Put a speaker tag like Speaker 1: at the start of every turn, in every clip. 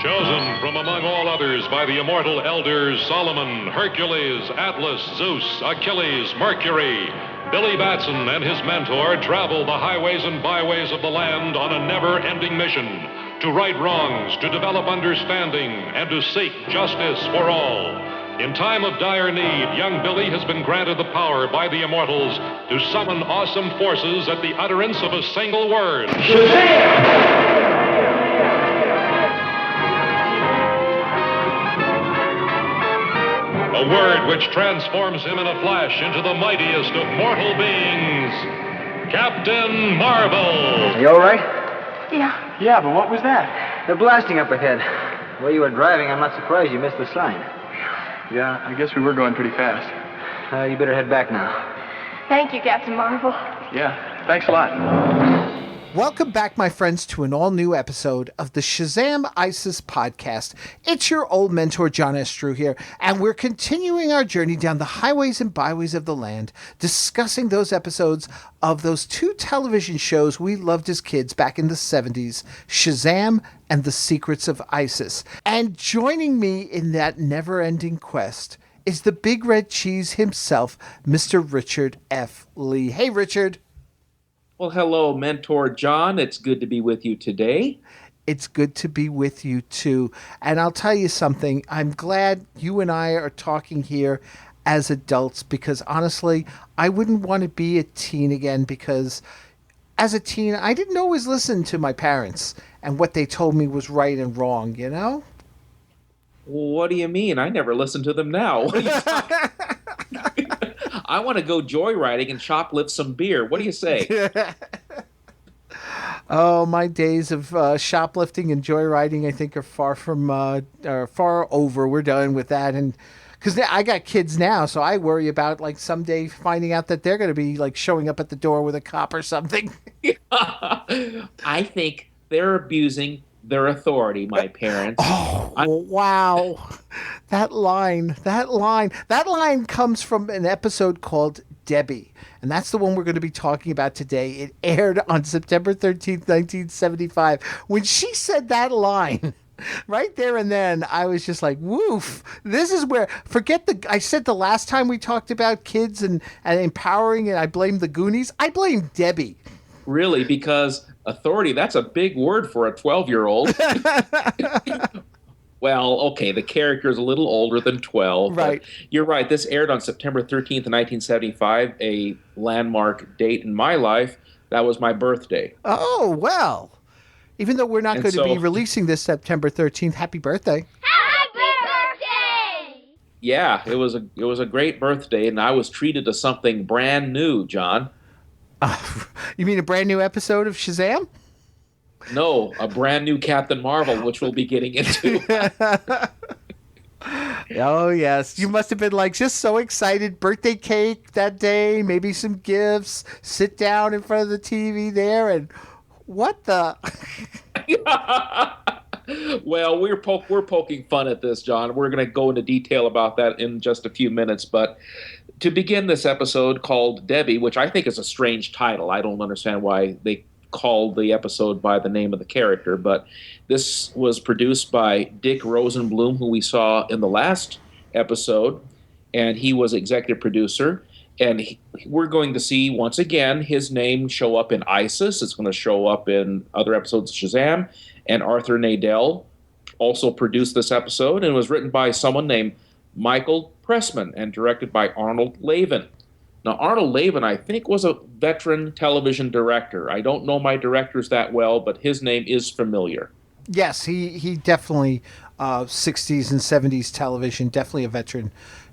Speaker 1: Chosen from among all others by the immortal elders Solomon, Hercules, Atlas, Zeus, Achilles, Mercury, Billy Batson and his mentor travel the highways and byways of the land on a never-ending mission to right wrongs, to develop understanding, and to seek justice for all. In time of dire need, young Billy has been granted the power by the immortals to summon awesome forces at the utterance of a single word. Shazam! A word which transforms him in a flash into the mightiest of mortal beings, Captain Marvel.
Speaker 2: Are you all right?
Speaker 3: Yeah.
Speaker 4: Yeah, but what was that?
Speaker 2: They're blasting up ahead. The way you were driving, I'm not surprised you missed the sign.
Speaker 4: Yeah, I guess we were going pretty fast.
Speaker 2: You better head back now.
Speaker 3: Thank you, Captain Marvel.
Speaker 4: Yeah, thanks a lot.
Speaker 5: Welcome back, my friends, to an all-new episode of the ShazamIsisPodcast. It's your old mentor, John S. Drew here, and we're continuing our journey down the highways and byways of the land, discussing those episodes of those two television shows we loved as kids back in the 70s, Shazam and The Secrets of Isis. And joining me in that never-ending quest is the Big Red Cheese himself, Mr. Richard F. Lee. Hey, Richard.
Speaker 6: Well, hello, Mentor John. It's good to be with you today.
Speaker 5: It's good to be with you, too. And I'll tell you something. I'm glad you and I are talking here as adults because, honestly, I wouldn't want to be a teen again because as a teen, I didn't always listen to my parents and what they told me was right and wrong, you know?
Speaker 6: What do you mean? I never listen to them now. I want to go joyriding and shoplift some beer. What do you say?
Speaker 5: Oh, my days of shoplifting and joyriding, I think, are far over. We're done with that, and because I got kids now, so I worry about like someday finding out that they're going to be like showing up at the door with a cop or something.
Speaker 6: I think they're abusing their authority, my parents.
Speaker 5: Wow. That line comes from an episode called Debbie. And that's the one we're going to be talking about today. It aired on September 13th, 1975. When she said that line, right there and then, I was just like, woof. This is where, I said the last time we talked about kids and empowering, and I blamed the Goonies. I blame Debbie.
Speaker 6: Really? Because authority, that's a big word for a 12-year-old. Well, okay, the character is a little older than 12.
Speaker 5: Right.
Speaker 6: But you're right. This aired on September 13th, 1975, a landmark date in my life. That was my birthday.
Speaker 5: Oh, well. Even though we're not going to be releasing this September 13th, happy birthday.
Speaker 3: Happy birthday!
Speaker 6: Yeah, it was a great birthday, and I was treated to something brand new, John.
Speaker 5: You mean a brand new episode of Shazam?
Speaker 6: No, a brand new Captain Marvel, which we'll be getting into.
Speaker 5: Oh, yes. You must have been like just so excited. Birthday cake that day, maybe some gifts, sit down in front of the TV there, and what the?
Speaker 6: Well, we're poking fun at this, John. We're going to go into detail about that in just a few minutes, but to begin this episode called Debbie, which I think is a strange title. I don't understand why they called the episode by the name of the character, but this was produced by Dick Rosenblum, who we saw in the last episode, and he was executive producer. And we're going to see, once again, his name show up in ISIS. It's going to show up in other episodes of Shazam. And Arthur Nadell also produced this episode, and it was written by someone named Michael Pressman and directed by Arnold Lavin. Now, Arnold Lavin, I think, was a veteran television director. I don't know my directors that well, but his name is familiar.
Speaker 5: Yes, he definitely, 60s and 70s television, definitely a veteran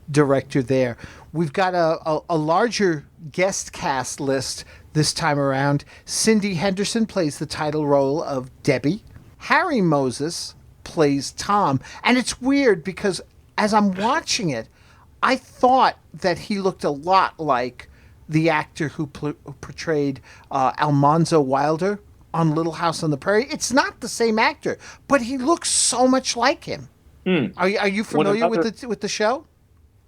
Speaker 5: director there. We've got a larger guest cast list this time around. Cindy Henderson plays the title role of Debbie. Harry Moses plays Tom. And it's weird because as I'm watching it, I thought that he looked a lot like the actor who portrayed Almanzo Wilder on Little House on the Prairie. It's not the same actor, but he looks so much like him. Are you familiar with the show?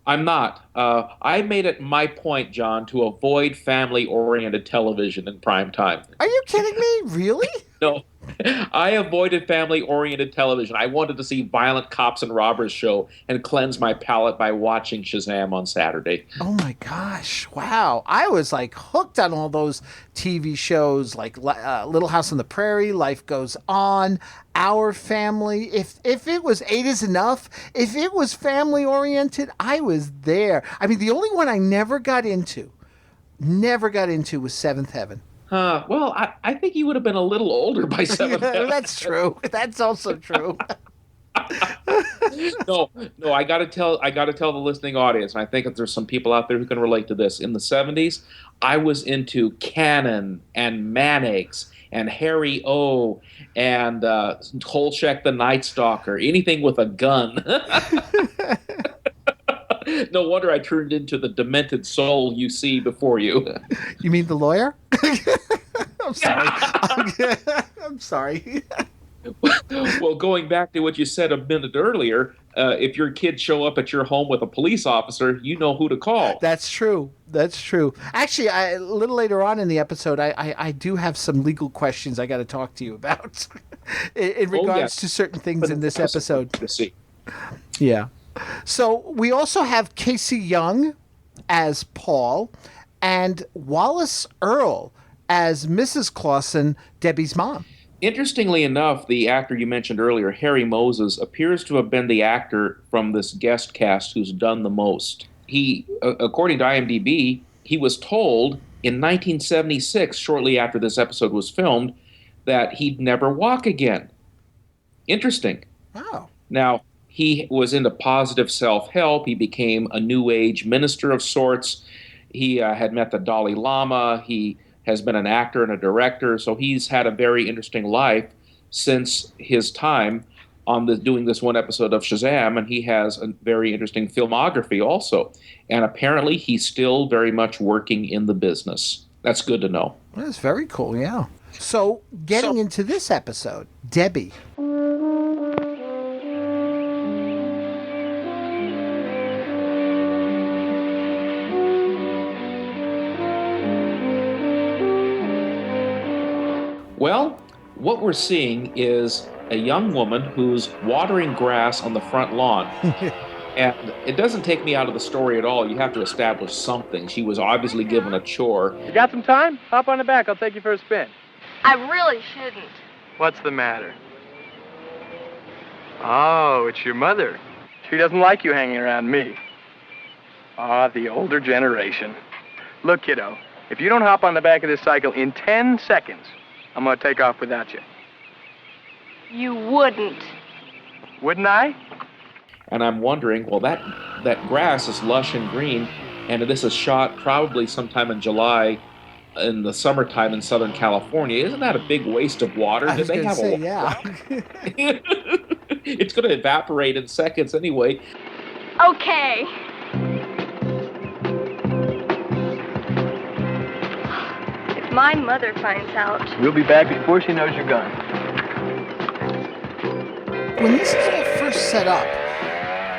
Speaker 6: I'm not. I made it my point, John, to avoid family-oriented television in prime time.
Speaker 5: Are you kidding me? Really?
Speaker 6: No. I avoided family-oriented television. I wanted to see violent cops and robbers show and cleanse my palate by watching Shazam on Saturday.
Speaker 5: Oh my gosh! Wow, I was like hooked on all those TV shows, like Little House on the Prairie, Life Goes On, Our Family. If it was 8 is Enough, if it was family oriented, I was there. I mean, the only one I never got into was Seventh Heaven.
Speaker 6: Well, I think you would have been a little older by 7.
Speaker 5: That's true. That's also true.
Speaker 6: No, I got to tell the listening audience, and I think that there's some people out there who can relate to this. In the 70s, I was into Cannon and Mannix and Harry O and Kolchak the Night Stalker, anything with a gun. No wonder I turned into the demented soul you see before you.
Speaker 5: You mean the lawyer? I'm sorry. I'm sorry.
Speaker 6: Well, going back to what you said a minute earlier, if your kids show up at your home with a police officer, you know who to call.
Speaker 5: That's true. Actually, a little later on in the episode, I do have some legal questions I got to talk to you about in regards to certain things in this episode.
Speaker 6: To see.
Speaker 5: Yeah. So we also have Casey Young as Paul and Wallace Earl as Mrs. Clausen, Debbie's mom.
Speaker 6: Interestingly enough, the actor you mentioned earlier, Harry Moses, appears to have been the actor from this guest cast who's done the most. He, according to IMDb, he was told in 1976, shortly after this episode was filmed, that he'd never walk again. Interesting.
Speaker 5: Wow.
Speaker 6: Now, he was into positive self-help. He became a New Age minister of sorts. He had met the Dalai Lama. He has been an actor and a director. So he's had a very interesting life since his time on doing this one episode of Shazam, and he has a very interesting filmography also. And apparently he's still very much working in the business. That's good to know.
Speaker 5: That's very cool, yeah. So, getting into this episode, Debbie.
Speaker 6: Well, what we're seeing is a young woman who's watering grass on the front lawn. And it doesn't take me out of the story at all. You have to establish something. She was obviously given a chore.
Speaker 4: You got some time? Hop on the back. I'll take you for a spin.
Speaker 3: I really shouldn't.
Speaker 4: What's the matter? Oh, it's your mother. She doesn't like you hanging around me. Ah, the older generation. Look, kiddo, if you don't hop on the back of this cycle in 10 seconds, I'm going to take off without you.
Speaker 3: You wouldn't.
Speaker 4: Wouldn't I?
Speaker 6: And I'm wondering, well, that grass is lush and green, and this is shot probably sometime in July in the summertime in Southern California. Isn't that a big waste of water?
Speaker 5: I was going to say, yeah.
Speaker 6: It's going to evaporate in seconds anyway.
Speaker 3: Okay. If my mother finds out.
Speaker 4: We'll be back before she knows you're gone.
Speaker 5: When this is all first set up,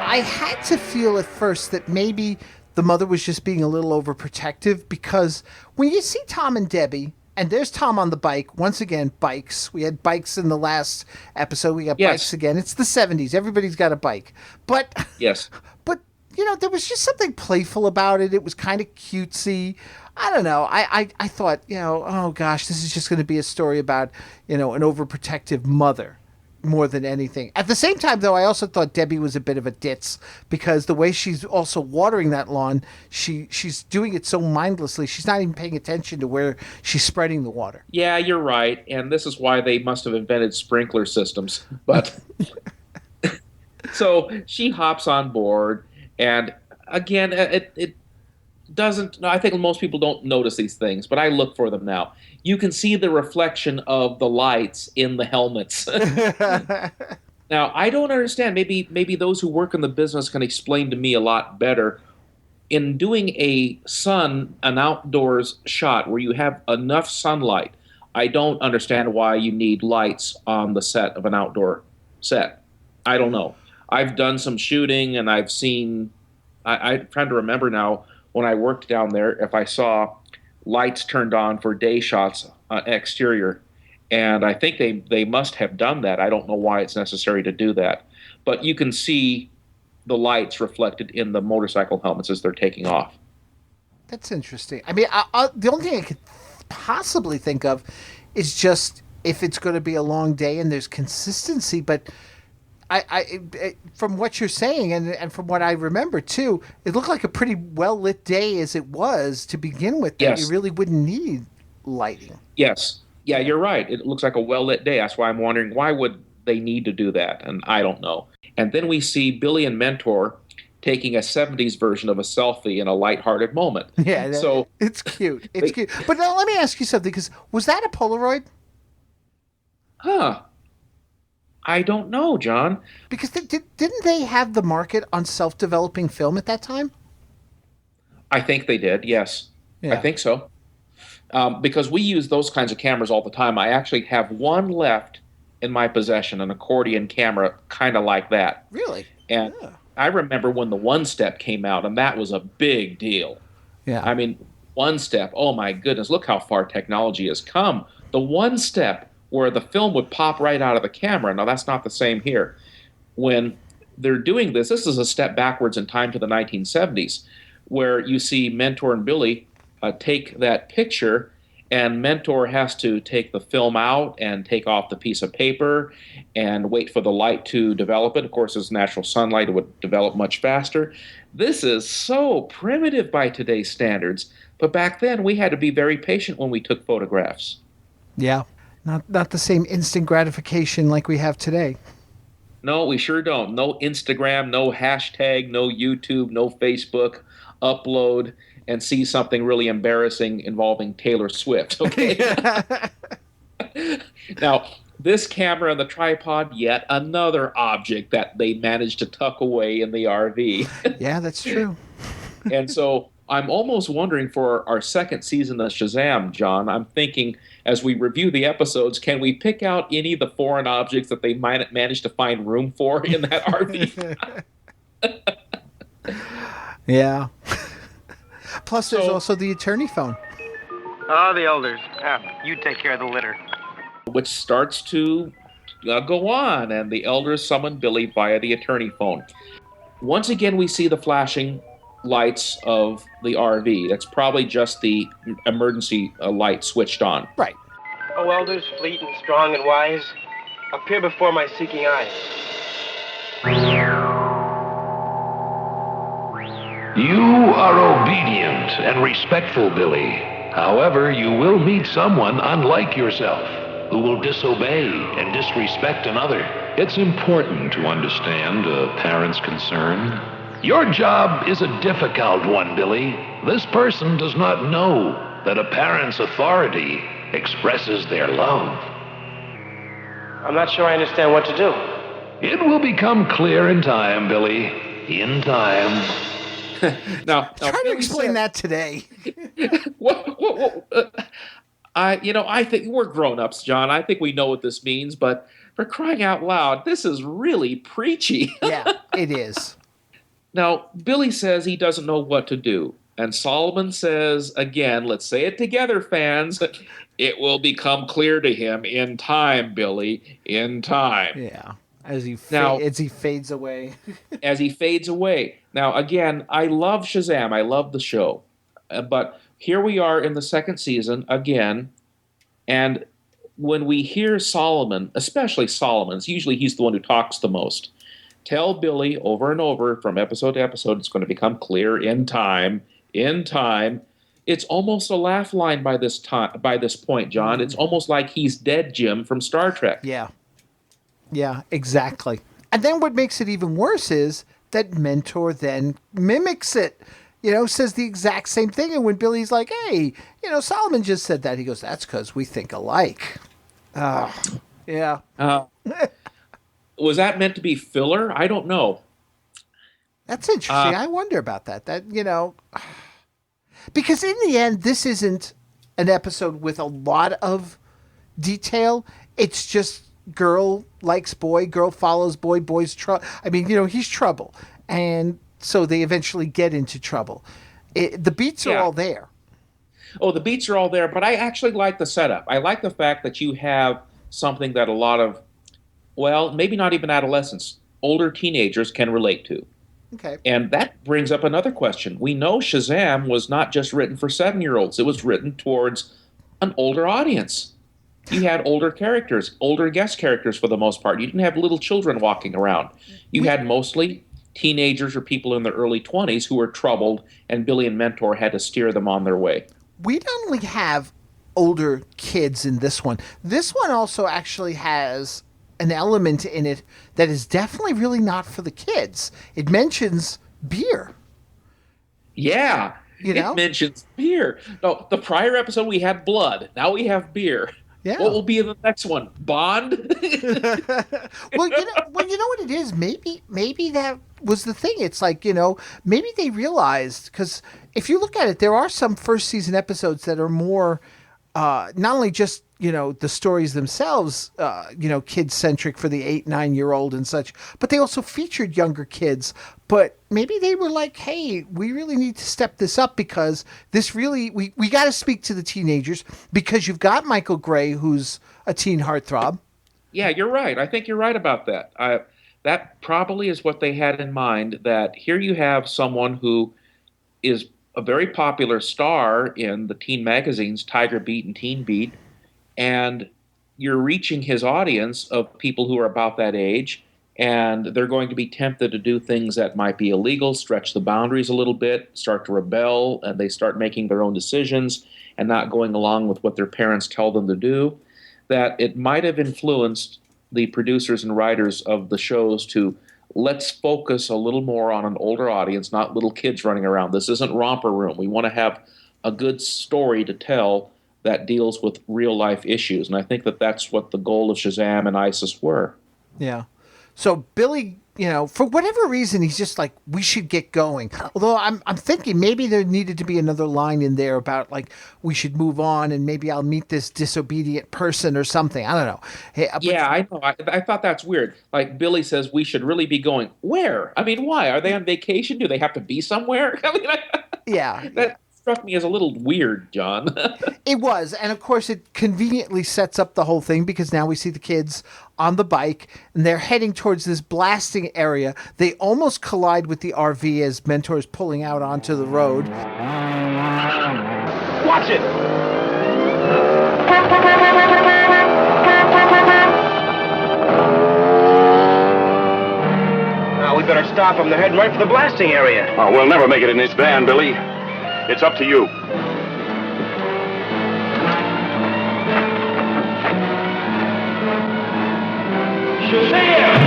Speaker 5: I had to feel at first that maybe the mother was just being a little overprotective, because when you see Tom and Debbie, and there's Tom on the bike, once again, bikes. We had bikes in the last episode. We got bikes again. It's the 70s. Everybody's got a bike. But,
Speaker 6: yes.
Speaker 5: But, you know, there was just something playful about it. It was kind of cutesy. I don't know. I thought, you know, oh gosh, this is just going to be a story about, you know, an overprotective mother more than anything. At the same time, though, I also thought Debbie was a bit of a ditz, because the way she's also watering that lawn, she's doing it so mindlessly. She's not even paying attention to where she's spreading the water.
Speaker 6: Yeah, you're right. And this is why they must have invented sprinkler systems. But so she hops on board, and again, it doesn't. I think most people don't notice these things, but I look for them now. You can see the reflection of the lights in the helmets. Now, I don't understand. Maybe those who work in the business can explain to me a lot better. In doing an outdoors shot where you have enough sunlight, I don't understand why you need lights on the set of an outdoor set. I don't know. I've done some shooting, and I've seen. I'm trying to remember now when I worked down there if I saw lights turned on for day shots exterior, And I think they must have done that. I don't know why it's necessary to do that. But you can see the lights reflected in the motorcycle helmets as they're taking off.
Speaker 5: That's interesting. I mean, the only thing I could possibly think of is just if it's going to be a long day and there's consistency. But from what you're saying and from what I remember too, it looked like a pretty well lit day as it was to begin with.
Speaker 6: Yes.
Speaker 5: You really wouldn't need lighting.
Speaker 6: Yes. Yeah, you're right. It looks like a well-lit day. That's why I'm wondering, why would they need to do that? And I don't know. And then we see Billy and Mentor taking a 70s version of a selfie in a lighthearted moment.
Speaker 5: Yeah,
Speaker 6: so
Speaker 5: it's cute. It's cute. But now let me ask you something, because was that a Polaroid?
Speaker 6: I don't know, John.
Speaker 5: Because didn't they have the market on self-developing film at that time?
Speaker 6: I think they did, yes.
Speaker 5: Yeah.
Speaker 6: I think so. Because we use those kinds of cameras all the time. I actually have one left in my possession, an accordion camera kind of like that.
Speaker 5: Really?
Speaker 6: And I remember when the One Step came out, and that was a big deal.
Speaker 5: Yeah.
Speaker 6: I mean, One Step, oh my goodness, look how far technology has come. The One Step where the film would pop right out of the camera. Now, that's not the same here. When they're doing this is a step backwards in time to the 1970s, where you see Mentor and Billy take that picture, and Mentor has to take the film out and take off the piece of paper and wait for the light to develop it. Of course, as natural sunlight, it would develop much faster. This is so primitive by today's standards, but back then we had to be very patient when we took photographs.
Speaker 5: Yeah, not the same instant gratification like we have today.
Speaker 6: No, we sure don't. No Instagram, no hashtag, no YouTube, no Facebook, upload and see something really embarrassing involving Taylor Swift, okay? Now, this camera and the tripod, yet another object that they managed to tuck away in the RV.
Speaker 5: Yeah, that's true.
Speaker 6: And so I'm almost wondering for our second season of Shazam, John, I'm thinking as we review the episodes, can we pick out any of the foreign objects that they might manage to find room for in that RV?
Speaker 5: Yeah. Plus, there's also the attorney phone.
Speaker 4: Oh, the elders. You take care of the litter.
Speaker 6: Which starts to go on, and the elders summon Billy via the attorney phone. Once again, we see the flashing lights of the RV. That's probably just the emergency light switched on.
Speaker 5: Right.
Speaker 7: O elders, fleet and strong and wise, appear before my seeking eyes.
Speaker 8: You are obedient and respectful, Billy. However, you will meet someone unlike yourself who will disobey and disrespect another. It's important to understand a parent's concern. Your job is a difficult one, Billy. This person does not know that a parent's authority expresses their love.
Speaker 7: I'm not sure I understand what to do.
Speaker 8: It will become clear in time, Billy. In time.
Speaker 6: Now
Speaker 5: Try to explain that today.
Speaker 6: I think we're grown-ups, John. I think we know what this means, but for crying out loud, this is really preachy.
Speaker 5: Yeah, it is.
Speaker 6: Now, Billy says he doesn't know what to do. And Solomon says, again, let's say it together, fans, it will become clear to him in time, Billy, in time.
Speaker 5: Yeah, as he fades away.
Speaker 6: As he fades away. Now, again, I love Shazam. I love the show. But here we are in the second season again, and when we hear Solomon, especially Solomon, usually he's the one who talks the most, tell Billy over and over from episode to episode, it's going to become clear in time, in time. It's almost a laugh line by this point, John. It's almost like he's dead Jim from Star Trek.
Speaker 5: Yeah. Yeah, exactly. And then what makes it even worse is that Mentor then mimics it. Says the exact same thing. And when Billy's like, hey, Solomon just said that, he goes, that's because we think alike. Yeah.
Speaker 6: Was that meant to be filler? I don't know.
Speaker 5: That's interesting. I wonder about that. Because in the end, this isn't an episode with a lot of detail. It's just girl likes boy, girl follows boy, boy's trouble. I mean, he's trouble. And so they eventually get into trouble. The beats are all there.
Speaker 6: Oh, the beats are all there, but I actually like the setup. I like the fact that you have something that a lot of, well, maybe not even adolescents, older teenagers can relate to.
Speaker 5: Okay.
Speaker 6: And that brings up another question. We know Shazam was not just written for 7-year-olds. It was written towards an older audience. You had older characters, older guest characters for the most part. You didn't have little children walking around. You had mostly teenagers or people in their early 20s who were troubled, and Billy and Mentor had to steer them on their way.
Speaker 5: We not only have older kids in this one, this one also actually has an element in it that is definitely really not for the kids. It mentions beer.
Speaker 6: Yeah,
Speaker 5: You know?
Speaker 6: it mentions beer. No, the prior episode we had blood. Now we have beer.
Speaker 5: Yeah.
Speaker 6: What will be in the next one? Bond?
Speaker 5: Well, you know what it is? Maybe that was the thing. It's like, maybe they realized, because if you look at it, there are some first season episodes that are more not only just the stories themselves, kid centric for the 8-9-year-old and such, but they also featured younger kids. But maybe they were like, hey, we really need to step this up, because this really, we got to speak to the teenagers, because you've got Michael Gray, who's a teen heartthrob.
Speaker 6: Yeah, you're right. I think you're right about that. That probably is what they had in mind, that here you have someone who is a very popular star in the teen magazines, Tiger Beat and Teen Beat, and you're reaching his audience of people who are about that age, and they're going to be tempted to do things that might be illegal, stretch the boundaries a little bit, start to rebel, and they start making their own decisions and not going along with what their parents tell them to do. That it might have influenced the producers and writers of the shows to let's focus a little more on an older audience, not little kids running around. This isn't Romper Room. We want to have a good story to tell that deals with real life issues. And I think that that's what the goal of Shazam and ISIS were.
Speaker 5: Yeah. So Billy, for whatever reason, he's just like, we should get going. Although I'm thinking maybe there needed to be another line in there about like, we should move on, and maybe I'll meet this disobedient person or something. I don't know. Hey,
Speaker 6: yeah, I know. I thought that's weird. Like Billy says, we should really be going. Where? I mean, why? Are they on vacation? Do they have to be somewhere? I mean,
Speaker 5: yeah.
Speaker 6: That struck me as a little weird, John.
Speaker 5: It was. And of course, it conveniently sets up the whole thing, because now we see the kids on the bike and they're heading towards this blasting area. They almost collide with the RV as Mentor's pulling out onto the road.
Speaker 7: Watch it! Now we better stop them. They're heading right for the blasting area.
Speaker 9: Oh, we'll never make it in this van, Billy. It's up to you.
Speaker 7: Shazam!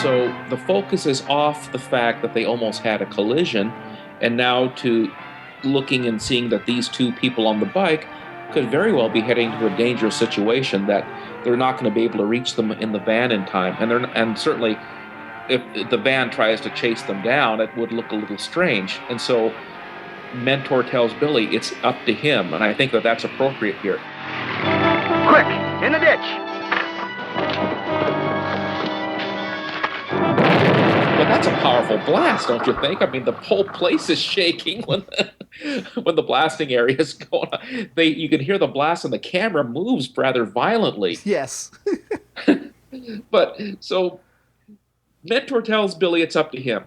Speaker 6: So the focus is off the fact that they almost had a collision, and now to looking and seeing that these two people on the bike could very well be heading to a dangerous situation, that they're not going to be able to reach them in the van in time. And certainly if the van tries to chase them down, it would look a little strange. And so Mentor tells Billy it's up to him, and I think that that's appropriate here.
Speaker 9: Quick, in the ditch.
Speaker 6: But that's a powerful blast, don't you think? I mean, the whole place is shaking when the blasting area is going on. You can hear the blast, and the camera moves rather violently.
Speaker 5: Yes.
Speaker 6: But so Mentor tells Billy it's up to him.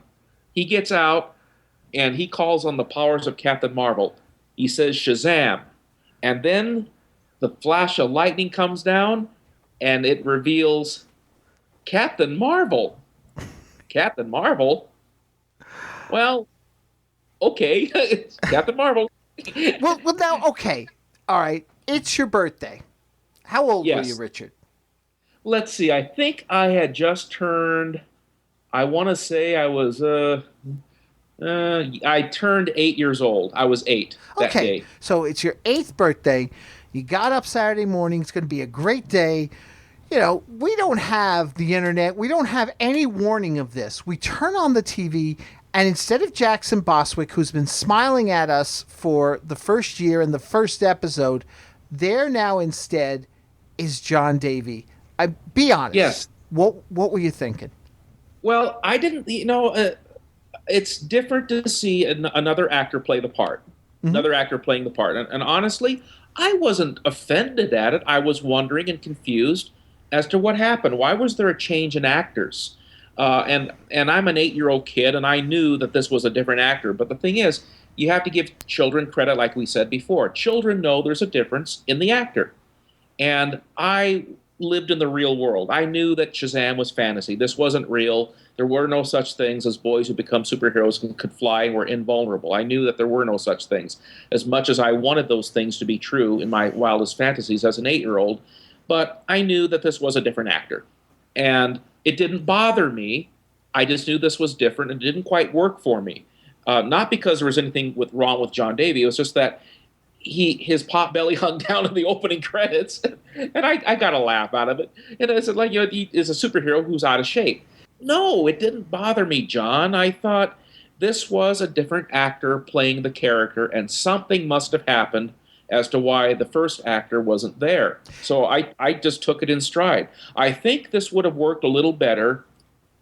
Speaker 6: He gets out, and he calls on the powers of Captain Marvel. He says Shazam. And then the flash of lightning comes down, and it reveals Captain Marvel. Captain Marvel? Well, okay. It's Captain Marvel.
Speaker 5: well, now, okay. All right. It's your birthday. How old were you, Richard?
Speaker 6: Let's see. I think I had just turned, I want to say I was, I turned 8 years old. I was 8 that day.
Speaker 5: So it's your 8th birthday. You got up Saturday morning. It's going to be a great day. We don't have the internet. We don't have any warning of this. We turn on the TV, and instead of Jackson Boswick, who's been smiling at us for the first year and the first episode, There now instead is John Davey. Be honest.
Speaker 6: Yes.
Speaker 5: What were you thinking?
Speaker 6: Well, I didn't, it's different to see another actor play the part, another actor playing the part. And honestly, I wasn't offended at it. I was wondering and confused as to what happened. Why was there a change in actors? And I'm an 8-year-old kid, and I knew that this was a different actor. But the thing is, you have to give children credit, like we said before. Children know there's a difference in the actor. And I lived in the real world. I knew that Shazam was fantasy. This wasn't real. There were no such things as boys who become superheroes and could fly and were invulnerable. I knew that there were no such things, as much as I wanted those things to be true in my wildest fantasies as an 8-year-old. But I knew that this was a different actor. And it didn't bother me. I just knew this was different and it didn't quite work for me. Not because there was anything wrong with John Davey. It was just that his pot belly hung down in the opening credits, and I got a laugh out of it. And I said, he is a superhero who's out of shape. No, it didn't bother me, John. I thought this was a different actor playing the character, and something must have happened as to why the first actor wasn't there. So I just took it in stride. I think this would have worked a little better,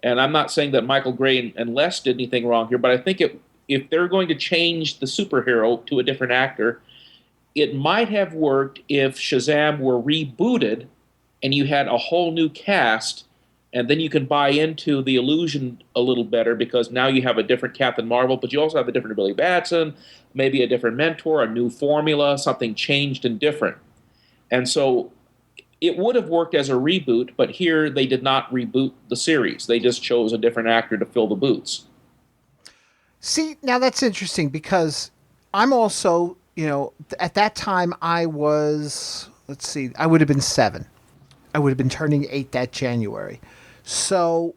Speaker 6: and I'm not saying that Michael Gray and Les did anything wrong here, but I think if they're going to change the superhero to a different actor, it might have worked if Shazam were rebooted and you had a whole new cast, and then you can buy into the illusion a little better because now you have a different Captain Marvel, but you also have a different Billy Batson, maybe a different mentor, a new formula, something changed and different. And so it would have worked as a reboot, but here they did not reboot the series. They just chose a different actor to fill the boots.
Speaker 5: See, now that's interesting because I'm also, at that time I was, I would have been 7. I would have been turning 8 that January. So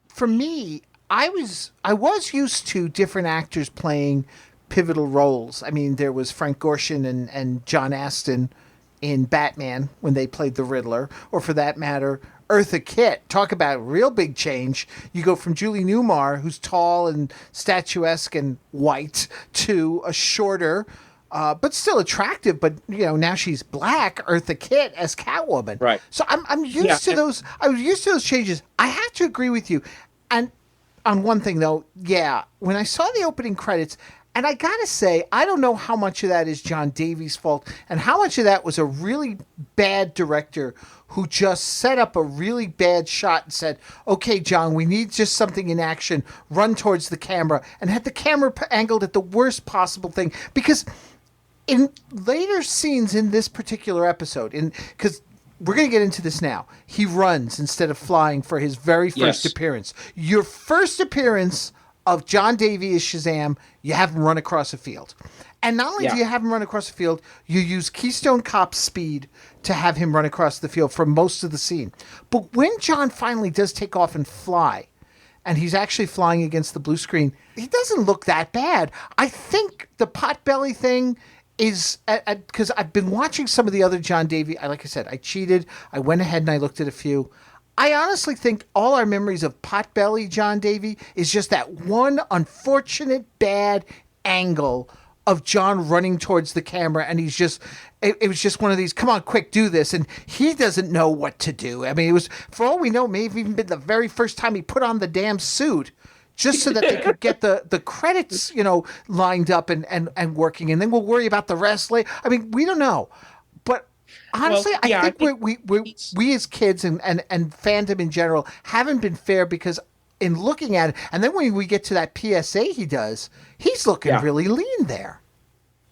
Speaker 5: for me, I was used to different actors playing pivotal roles. I mean, there was Frank Gorshin and John Astin in Batman when they played the Riddler, or for that matter, Eartha Kitt. Talk about real big change. You go from Julie Newmar, who's tall and statuesque and white, to a shorter, but still attractive, but now she's black, Eartha Kitt as Catwoman.
Speaker 6: Right.
Speaker 5: So I'm used to those. I was used to those changes. I have to agree with you. And on one thing though, when I saw the opening credits, and I gotta say, I don't know how much of that is John Davey's fault and how much of that was a really bad director who just set up a really bad shot and said, okay, John, we need just something in action, run towards the camera, and had the camera angled at the worst possible thing. Because in later scenes in this particular episode, because we're going to get into this now, he runs instead of flying for his very first appearance. Your first appearance of John Davey as Shazam, you have him run across a field. And not only do you have him run across the field, you use Keystone Cop speed to have him run across the field for most of the scene. But when John finally does take off and fly, and he's actually flying against the blue screen, he doesn't look that bad. I think the potbelly thing is, because I've been watching some of the other John Davey, like I said, I cheated. I went ahead and I looked at a few. I honestly think all our memories of Potbelly John Davey is just that one unfortunate bad angle of John running towards the camera, and he's just, it was just one of these, come on, quick, do this, and he doesn't know what to do. I mean, it was, for all we know, maybe even been the very first time he put on the damn suit, just so that they could get the credits, lined up and working, and then we'll worry about the rest later. I mean, we don't know. But honestly, I think we as kids and fandom in general haven't been fair, because in looking at it, and then when we get to that PSA he does, he's looking really lean there.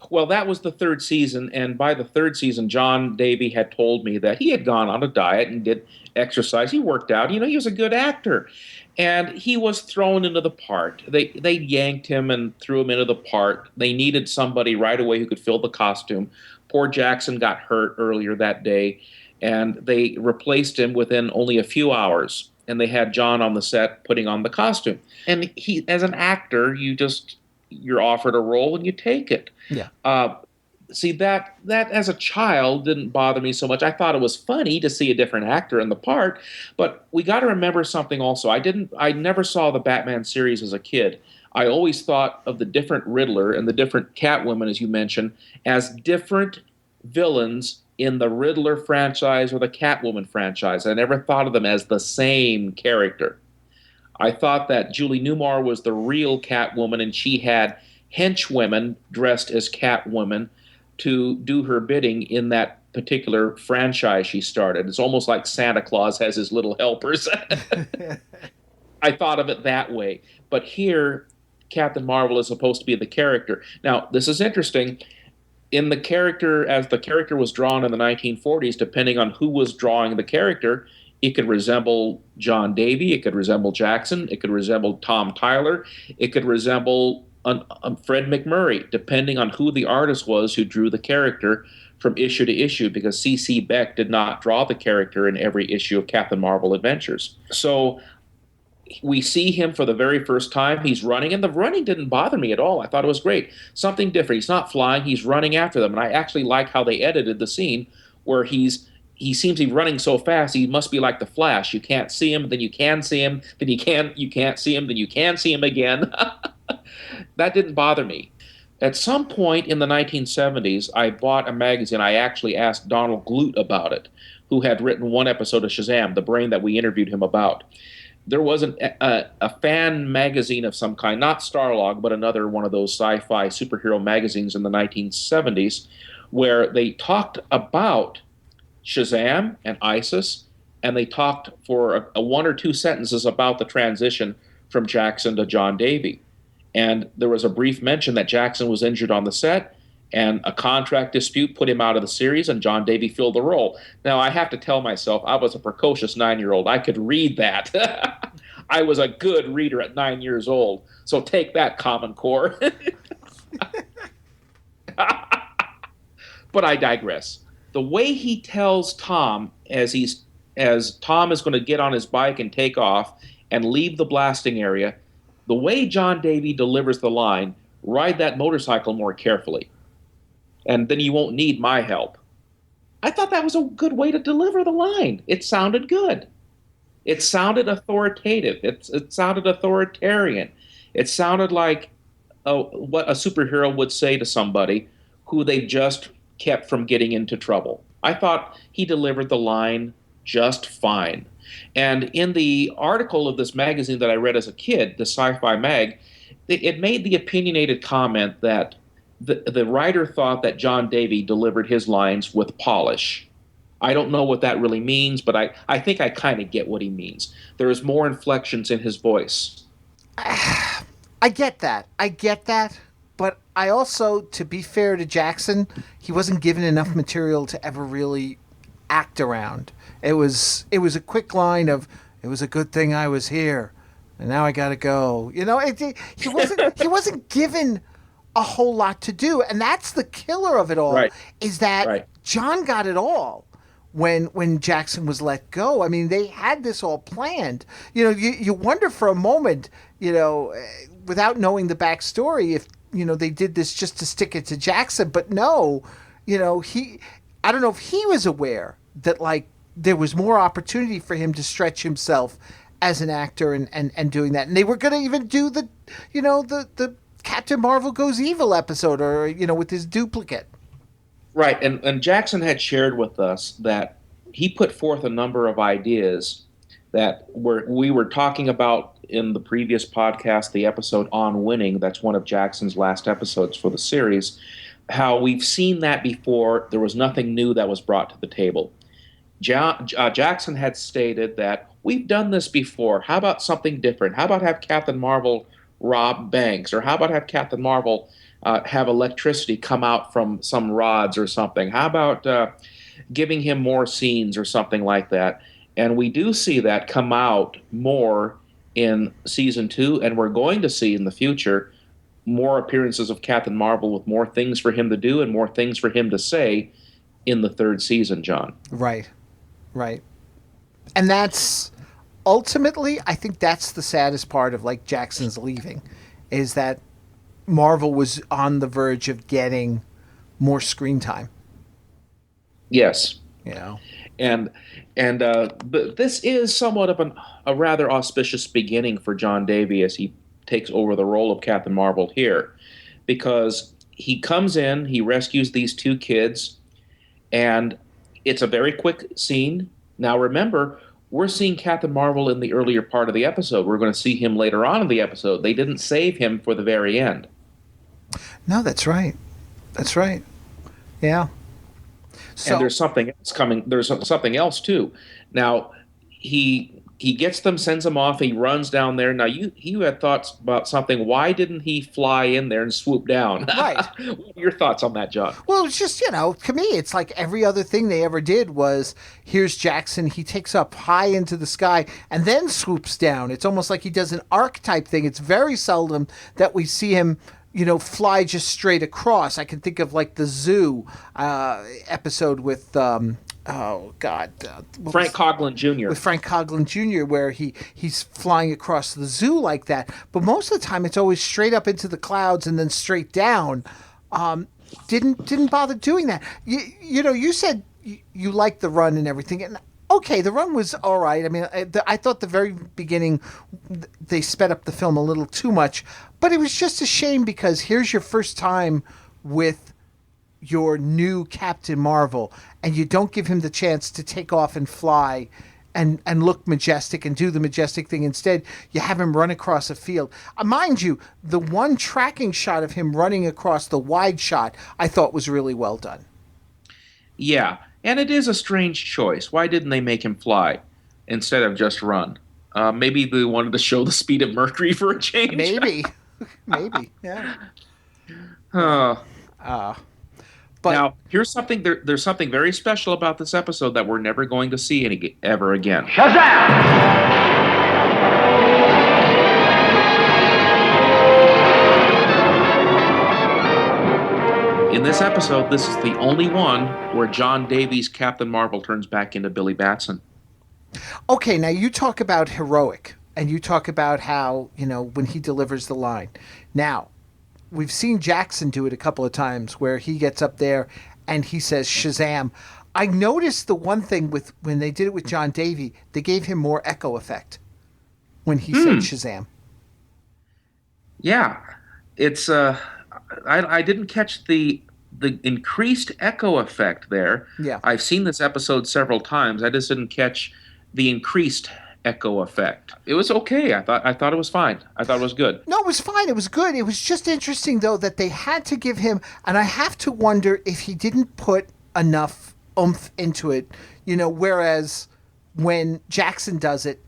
Speaker 6: Well, that was the 3rd season, and by the 3rd season, John Davey had told me that he had gone on a diet and did exercise. He worked out. He was a good actor, and he was thrown into the part. They yanked him and threw him into the part. They needed somebody right away who could fill the costume. Poor Jackson got hurt earlier that day, and they replaced him within only a few hours, and they had John on the set putting on the costume. And he, as an actor, you're offered a role and you take it.
Speaker 5: Yeah.
Speaker 6: See, that as a child didn't bother me so much. I thought it was funny to see a different actor in the part, but we got to remember something also. I never saw the Batman series as a kid. I always thought of the different Riddler and the different Catwoman, as you mentioned, as different villains in the Riddler franchise or the Catwoman franchise. I never thought of them as the same character. I thought that Julie Newmar was the real Catwoman, and she had henchwomen dressed as Catwoman to do her bidding in that particular franchise she started. It's almost like Santa Claus has his little helpers. I thought of it that way. But here, Captain Marvel is supposed to be the character. Now, this is interesting. In the character, as the character was drawn in the 1940s, depending on who was drawing the character, it could resemble John Davey, it could resemble Jackson, it could resemble Tom Tyler, it could resemble Fred McMurray, depending on who the artist was who drew the character from issue to issue, because C.C. Beck did not draw the character in every issue of Captain Marvel Adventures. So we see him for the very first time. He's running, and the running didn't bother me at all. I thought it was great. Something different. He's not flying. He's running after them. And I actually like how they edited the scene where he seems to be running so fast, he must be like the Flash. You can't see him, then you can see him, then you can't see him, then you can see him again. That didn't bother me. At some point in the 1970s, I bought a magazine. I actually asked Donald Glut about it, who had written one episode of Shazam, the brain that we interviewed him about. There was a fan magazine of some kind, not Starlog, but another one of those sci-fi superhero magazines in the 1970s, where they talked about Shazam and ISIS, and they talked for a one or two sentences about the transition from Jackson to John Davey. And there was a brief mention that Jackson was injured on the set, and a contract dispute put him out of the series, and John Davey filled the role. Now, I have to tell myself, I was a precocious 9-year-old. I could read that. I was a good reader at 9 years old. So take that, Common Core. But I digress. The way he tells Tom, as Tom is going to get on his bike and take off and leave the blasting area, the way John Davey delivers the line, ride that motorcycle more carefully, and then you won't need my help. I thought that was a good way to deliver the line. It sounded good. It sounded authoritative. It sounded authoritarian. It sounded like what a superhero would say to somebody who they just kept from getting into trouble. I thought he delivered the line just fine. And in the article of this magazine that I read as a kid, the Sci-Fi Mag, it made the opinionated comment that the writer thought that John Davey delivered his lines with polish. I don't know what that really means, but I think I kind of get what he means. There is more inflections in his voice.
Speaker 5: I get that. But I also, to be fair to Jackson, he wasn't given enough material to ever really act around. It was a quick line of, "It was a good thing I was here, and now I gotta go." You know, he wasn't given a whole lot to do, and that's the killer of it all.
Speaker 6: Right.
Speaker 5: Is that
Speaker 6: Right.
Speaker 5: John got it all when Jackson was let go. I mean, they had this all planned. You know, you wonder for a moment, you know, without knowing the backstory, if they did this just to stick it to Jackson. But no, I don't know if he was aware that there was more opportunity for him to stretch himself as an actor and doing that. And they were going to even do the Captain Marvel Goes Evil episode, or, with his duplicate.
Speaker 6: Right. And Jackson had shared with us that he put forth a number of ideas that we were talking about in the previous podcast, the episode on winning. That's one of Jackson's last episodes for the series. How we've seen that before. There was nothing new that was brought to the table. Jackson had stated that we've done this before. How about something different? How about have Captain Marvel rob banks? Or how about have Captain Marvel have electricity come out from some rods or something? How about giving him more scenes or something like that? And we do see that come out more in season 2, and we're going to see in the future more appearances of Captain Marvel with more things for him to do and more things for him to say in the 3rd season, John.
Speaker 5: Right. And that's ultimately, I think that's the saddest part of Jackson's leaving, is that Marvel was on the verge of getting more screen time.
Speaker 6: Yes.
Speaker 5: And
Speaker 6: but this is somewhat of a rather auspicious beginning for John Davey as he takes over the role of Captain Marvel here, because he comes in, he rescues these 2 kids, And it's a very quick scene. Now, remember, we're seeing Captain Marvel in the earlier part of the episode. We're going to see him later on in the episode. They didn't save him for the very end.
Speaker 5: No, that's right. That's right. Yeah. So,
Speaker 6: and there's something else coming. There's something else, too. Now, he gets them, sends them off. He runs down there. Now, you had thoughts about something. Why didn't he fly in there and swoop down?
Speaker 5: Right.
Speaker 6: What are your thoughts on that, John?
Speaker 5: Well, it's just, to me, it's like every other thing they ever did was, here's Jackson. He takes up high into the sky and then swoops down. It's almost like he does an archetype thing. It's very seldom that we see him fly just straight across. I can think of like the Zoo episode with, Frank
Speaker 6: Coughlin Jr.
Speaker 5: With Frank Coughlin Jr., where he's flying across the zoo like that. But most of the time, it's always straight up into the clouds and then straight down. Didn't bother doing that. You said you liked the run and everything, and okay, the run was all right. I mean, I thought the very beginning they sped up the film a little too much, but it was just a shame because here's your first time with your new Captain Marvel, and you don't give him the chance to take off and fly and look majestic and do the majestic thing. Instead, you have him run across a field. Mind you, the one tracking shot of him running across the wide shot I thought was really well done.
Speaker 6: Yeah, and it is a strange choice. Why didn't they make him fly instead of just run? Maybe they wanted to show the speed of Mercury for a change.
Speaker 5: Maybe, yeah.
Speaker 6: But now, here's something. There's something very special about this episode that we're never going to see ever again.
Speaker 9: Shazam!
Speaker 6: In this episode, this is the only one where John Davey's Captain Marvel turns back into Billy Batson.
Speaker 5: Okay, now you talk about heroic, and you talk about how, when he delivers the line. Now, we've seen Jackson do it a couple of times where he gets up there and he says Shazam. I noticed the one thing when they did it with John Davey, they gave him more echo effect when he said Shazam.
Speaker 6: Yeah, it's I didn't catch the increased echo effect there.
Speaker 5: Yeah,
Speaker 6: I've seen this episode several times. I just didn't catch the increased echo effect. It was okay. I thought it was fine. I thought it was good.
Speaker 5: No, it was fine. It was good. It was just interesting, though, that they had to give him, and I have to wonder if he didn't put enough oomph into it, whereas when Jackson does it,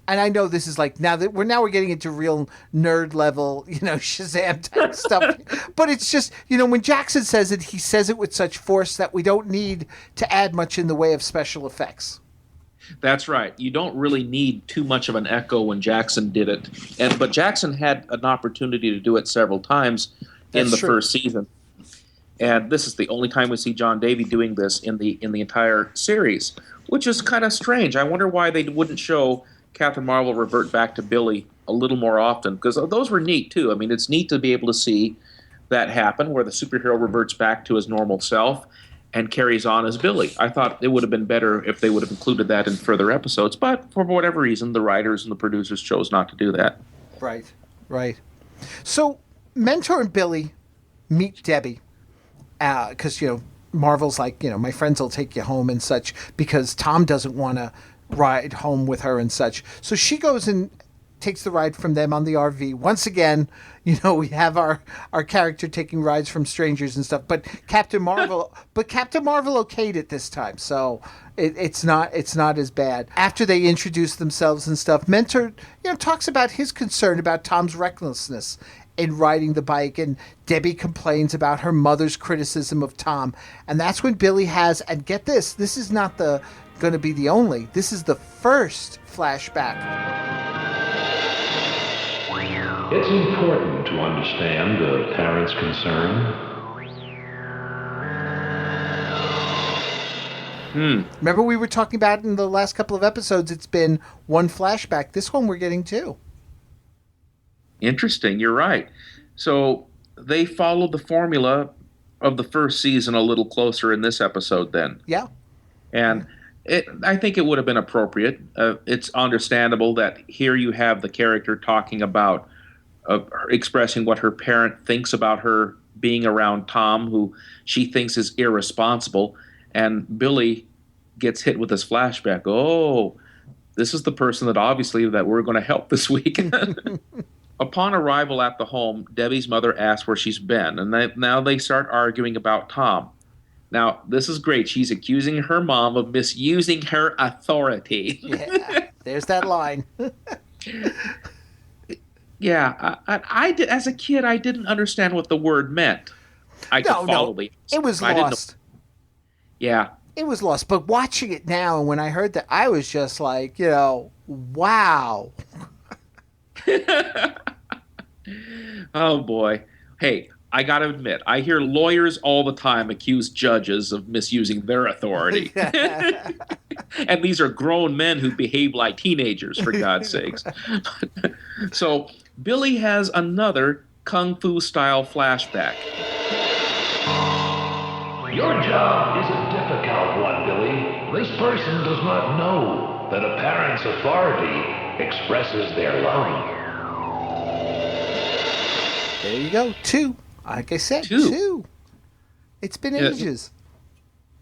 Speaker 5: and I know this is like, now we're getting into real nerd level, Shazam type stuff, but it's just, when Jackson says it, he says it with such force that we don't need to add much in the way of special effects.
Speaker 6: That's right. You don't really need too much of an echo when Jackson did it, but Jackson had an opportunity to do it several times in the first season, and this is the only time we see John Davey doing this in the entire series, which is kind of strange. I wonder why they wouldn't show Captain Marvel revert back to Billy a little more often, because those were neat too. I mean, it's neat to be able to see that happen where the superhero reverts back to his normal self and carries on as Billy. I thought it would have been better if they would have included that in further episodes, but for whatever reason, the writers and the producers chose not to do that.
Speaker 5: Right. So, Mentor and Billy meet Debbie, because, Marvel's like, my friends will take you home and such, because Tom doesn't want to ride home with her and such. So she goes and takes the ride from them on the RV. Once again, we have our character taking rides from strangers and stuff. But Captain Marvel okayed it this time, so it's not as bad. After they introduce themselves and stuff, Mentor talks about his concern about Tom's recklessness in riding the bike, and Debbie complains about her mother's criticism of Tom, and that's when Billy has, and get this is not going to be the only. This is the first flashback.
Speaker 8: It's important to understand the parent's concern.
Speaker 5: Remember we were talking about in the last couple of episodes, it's been one flashback. This one we're getting two.
Speaker 6: Interesting. You're right. So they followed the formula of the first season a little closer in this episode then.
Speaker 5: Yeah.
Speaker 6: And I think it would have been appropriate. It's understandable that here you have the character talking about expressing what her parent thinks about her being around Tom, who she thinks is irresponsible. And Billy gets hit with this flashback. Oh, this is the person that obviously that we're going to help this week. Upon arrival at the home, Debbie's mother asks where she's been, and now they start arguing about Tom. Now, this is great. She's accusing her mom of misusing her authority.
Speaker 5: Yeah, there's that line.
Speaker 6: Yeah, I did, as a kid, I didn't understand what the word meant. I could follow the.
Speaker 5: It was lost.
Speaker 6: Yeah.
Speaker 5: It was lost. But watching it now, and when I heard that, I was just like, wow.
Speaker 6: Oh, boy. Hey, I got to admit, I hear lawyers all the time accuse judges of misusing their authority. And these are grown men who behave like teenagers, for God's sakes. So Billy has another Kung Fu-style flashback.
Speaker 8: Your job is a difficult one, Billy. This person does not know that a parent's authority expresses their love.
Speaker 5: There you go. 2. Like I said,
Speaker 6: 2.
Speaker 5: 2. It's been ages.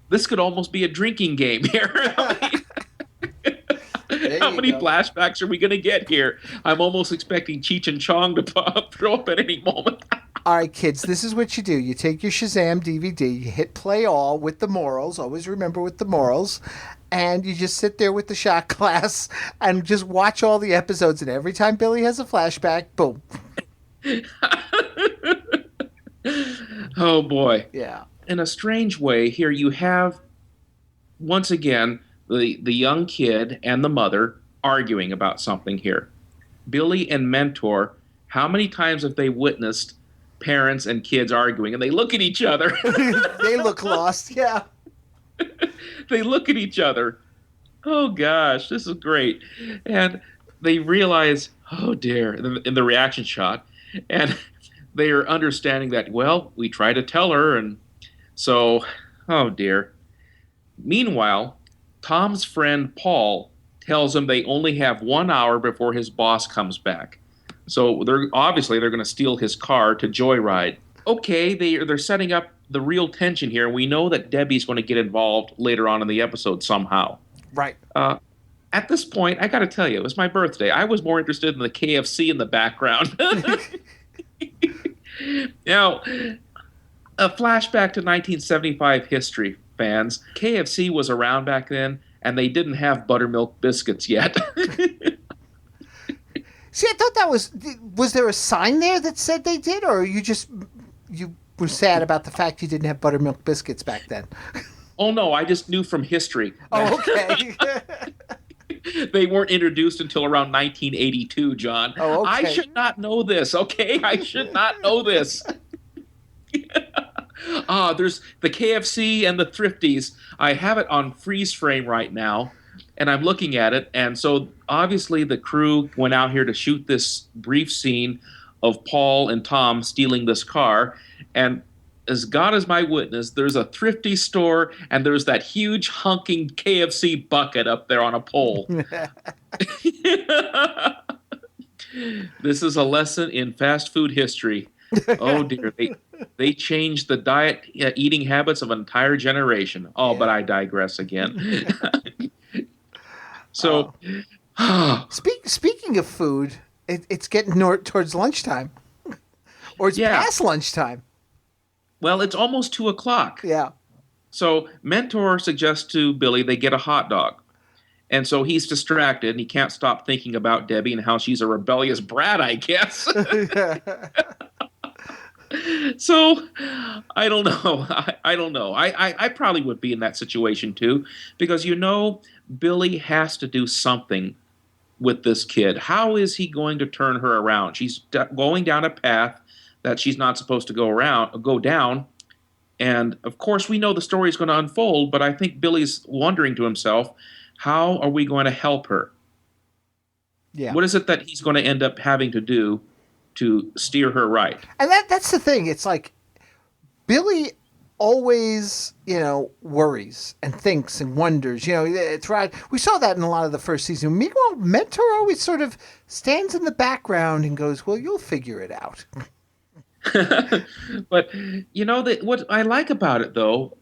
Speaker 6: This could almost be a drinking game here. How many flashbacks are we going to get here? I'm almost expecting Cheech and Chong to throw up at any moment.
Speaker 5: All right, kids, this is what you do. You take your Shazam DVD, you hit play all with the morals. Always remember with the morals. And you just sit there with the shot glass and just watch all the episodes. And every time Billy has a flashback, boom.
Speaker 6: Oh, boy.
Speaker 5: Yeah.
Speaker 6: In a strange way, here you have, once again, the young kid and the mother arguing about something here. Billy and Mentor, how many times have they witnessed parents and kids arguing? And they look at each other.
Speaker 5: They look lost, yeah.
Speaker 6: They look at each other. Oh, gosh, this is great. And they realize, oh, dear, in the reaction shot. And they are understanding that, well, we try to tell her, and so, oh dear. Meanwhile, Tom's friend Paul tells him they only have 1 hour before his boss comes back. So they're going to steal his car to joyride. Okay, they're setting up the real tension here. We know that Debbie's going to get involved later on in the episode somehow.
Speaker 5: Right.
Speaker 6: At this point, I got to tell you, it was my birthday. I was more interested in the KFC in the background. Now, a flashback to 1975 history, fans. KFC was around back then, and they didn't have buttermilk biscuits yet.
Speaker 5: See, I thought that was there a sign there that said they did, or you were sad about the fact you didn't have buttermilk biscuits back then?
Speaker 6: Oh, no, I just knew from history.
Speaker 5: Oh, okay.
Speaker 6: They weren't introduced until around 1982, John.
Speaker 5: Oh, okay.
Speaker 6: I should not know this, okay? I should not know this. There's the KFC and the Thrifties. I have it on freeze frame right now, and I'm looking at it. And so obviously the crew went out here to shoot this brief scene of Paul and Tom stealing this car. And as God is my witness, there's a Thrifty store, and there's that huge hunking KFC bucket up there on a pole. This is a lesson in fast food history. Oh, dear. They changed the diet eating habits of an entire generation. Oh, yeah. But I digress again. So,
Speaker 5: speaking of food, it's getting towards lunchtime. Or it's past lunchtime.
Speaker 6: Well, it's almost 2 o'clock.
Speaker 5: Yeah.
Speaker 6: So Mentor suggests to Billy they get a hot dog. And so he's distracted, and he can't stop thinking about Debbie and how she's a rebellious brat, I guess. So, I don't know. I don't know. I probably would be in that situation, too. Because, Billy has to do something with this kid. How is he going to turn her around? She's going down a path that she's not supposed to go down. And, of course, we know the story is going to unfold, but I think Billy's wondering to himself, how are we going to help her?
Speaker 5: Yeah.
Speaker 6: What is it that he's going to end up having to do to steer her right?
Speaker 5: And that's the thing. It's like Billy always, worries and thinks and wonders. It's right. We saw that in a lot of the first season. Meanwhile, Mentor always sort of stands in the background and goes, well, you'll figure it out.
Speaker 6: But what I like about it, though,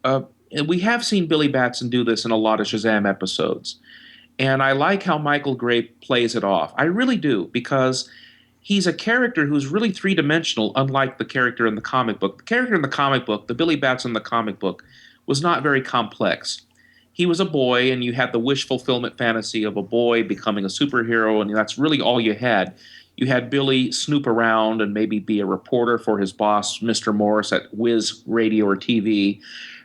Speaker 6: And we have seen Billy Batson do this in a lot of Shazam episodes. And I like how Michael Gray plays it off. I really do, because he's a character who's really three-dimensional, unlike the character in the comic book. The character in the comic book, the Billy Batson in the comic book, was not very complex. He was a boy, and you had the wish fulfillment fantasy of a boy becoming a superhero, and that's really all you had. You had Billy snoop around and maybe be a reporter for his boss, Mr. Morris, at Wiz Radio or TV.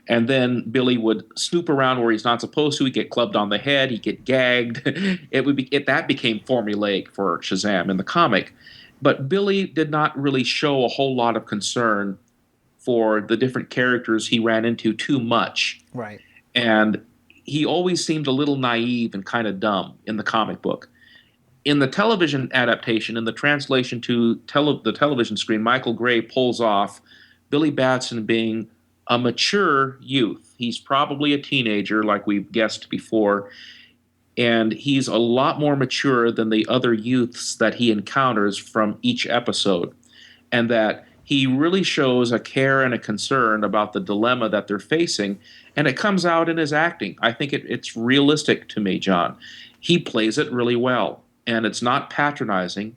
Speaker 6: And then Billy would snoop around where he's not supposed to. He'd get clubbed on the head. He'd get gagged. That became formulaic for Shazam in the comic. But Billy did not really show a whole lot of concern for the different characters he ran into too much.
Speaker 5: Right.
Speaker 6: And he always seemed a little naive and kind of dumb in the comic book. In the television adaptation, in the translation to the television screen, Michael Gray pulls off Billy Batson being a mature youth. He's probably a teenager, like we've guessed before, and he's a lot more mature than the other youths that he encounters from each episode, and that he really shows a care and a concern about the dilemma that they're facing, and it comes out in his acting. I think it's realistic to me, John. He plays it really well, and it's not patronizing.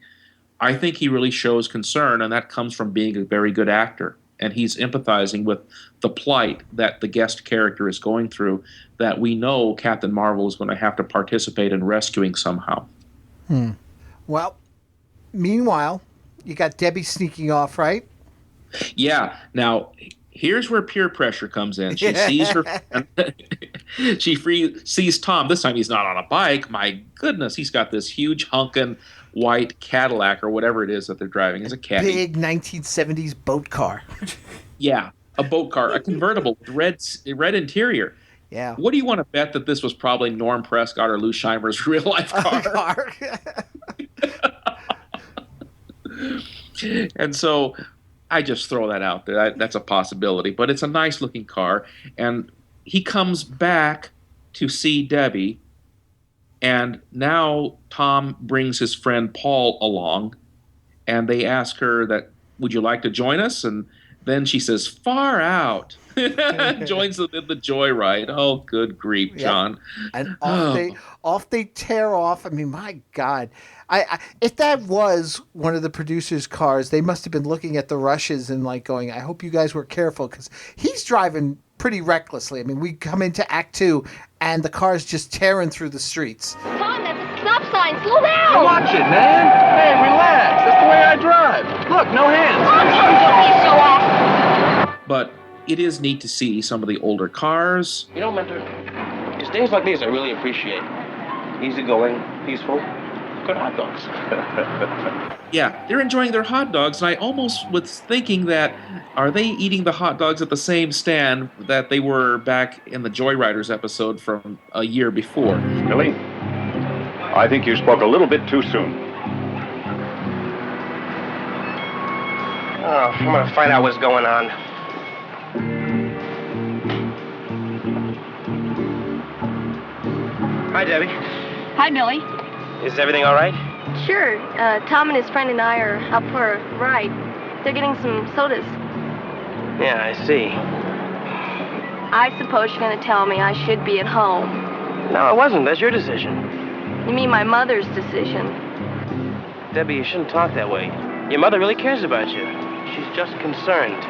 Speaker 6: I think he really shows concern, and that comes from being a very good actor. And he's empathizing with the plight that the guest character is going through, that we know Captain Marvel is going to have to participate in rescuing somehow.
Speaker 5: Well, meanwhile, you got Debbie sneaking off, right?
Speaker 6: Yeah. Now, here's where peer pressure comes in. She sees her friend. Sees Tom. This time he's not on a bike. My goodness, he's got this huge hunkin' white Cadillac or whatever it is that they're driving. It's a caddy.
Speaker 5: Big 1970s boat car.
Speaker 6: Yeah, a boat car, a convertible with red interior.
Speaker 5: Yeah.
Speaker 6: What do you want to bet that this was probably Norm Prescott or Lou Scheimer's real life car? And so I just throw that out there. That's a possibility, but it's a nice looking car. And he comes back to see Debbie. And now Tom brings his friend Paul along, and they ask her that, would you like to join us? And then she says, far out. Joins the joyride. Oh, good grief, John.
Speaker 5: And off they tear off. I mean, my God. If that was one of the producers' cars, they must have been looking at the rushes and like going, I hope you guys were careful, because he's driving pretty recklessly. I mean, we come into Act 2, and the car's just tearing through the streets.
Speaker 3: Tom, that's a stop sign. Slow down.
Speaker 4: Watch it, man. Hey, relax. That's the way I drive. Look, no hands.
Speaker 6: But it is neat to see some of the older cars.
Speaker 7: You know, Mentor, it's days like these I really appreciate. Easygoing, peaceful, good hot dogs.
Speaker 6: Yeah, they're enjoying their hot dogs, and I almost was thinking that, are they eating the hot dogs at the same stand that they were back in the Joyriders episode from a year before?
Speaker 9: Billy, I think you spoke a little bit too soon.
Speaker 7: Oh, I'm gonna find out what's going on. Hi, Debbie.
Speaker 3: Hi, Billy.
Speaker 7: Is everything all right?
Speaker 3: Sure. Tom and his friend and I are out for a ride. They're getting some sodas.
Speaker 7: Yeah, I see.
Speaker 3: I suppose you're going to tell me I should be at home.
Speaker 7: No, it wasn't. That's your decision.
Speaker 3: You mean my mother's decision?
Speaker 7: Debbie, you shouldn't talk that way. Your mother really cares about you. She's just concerned.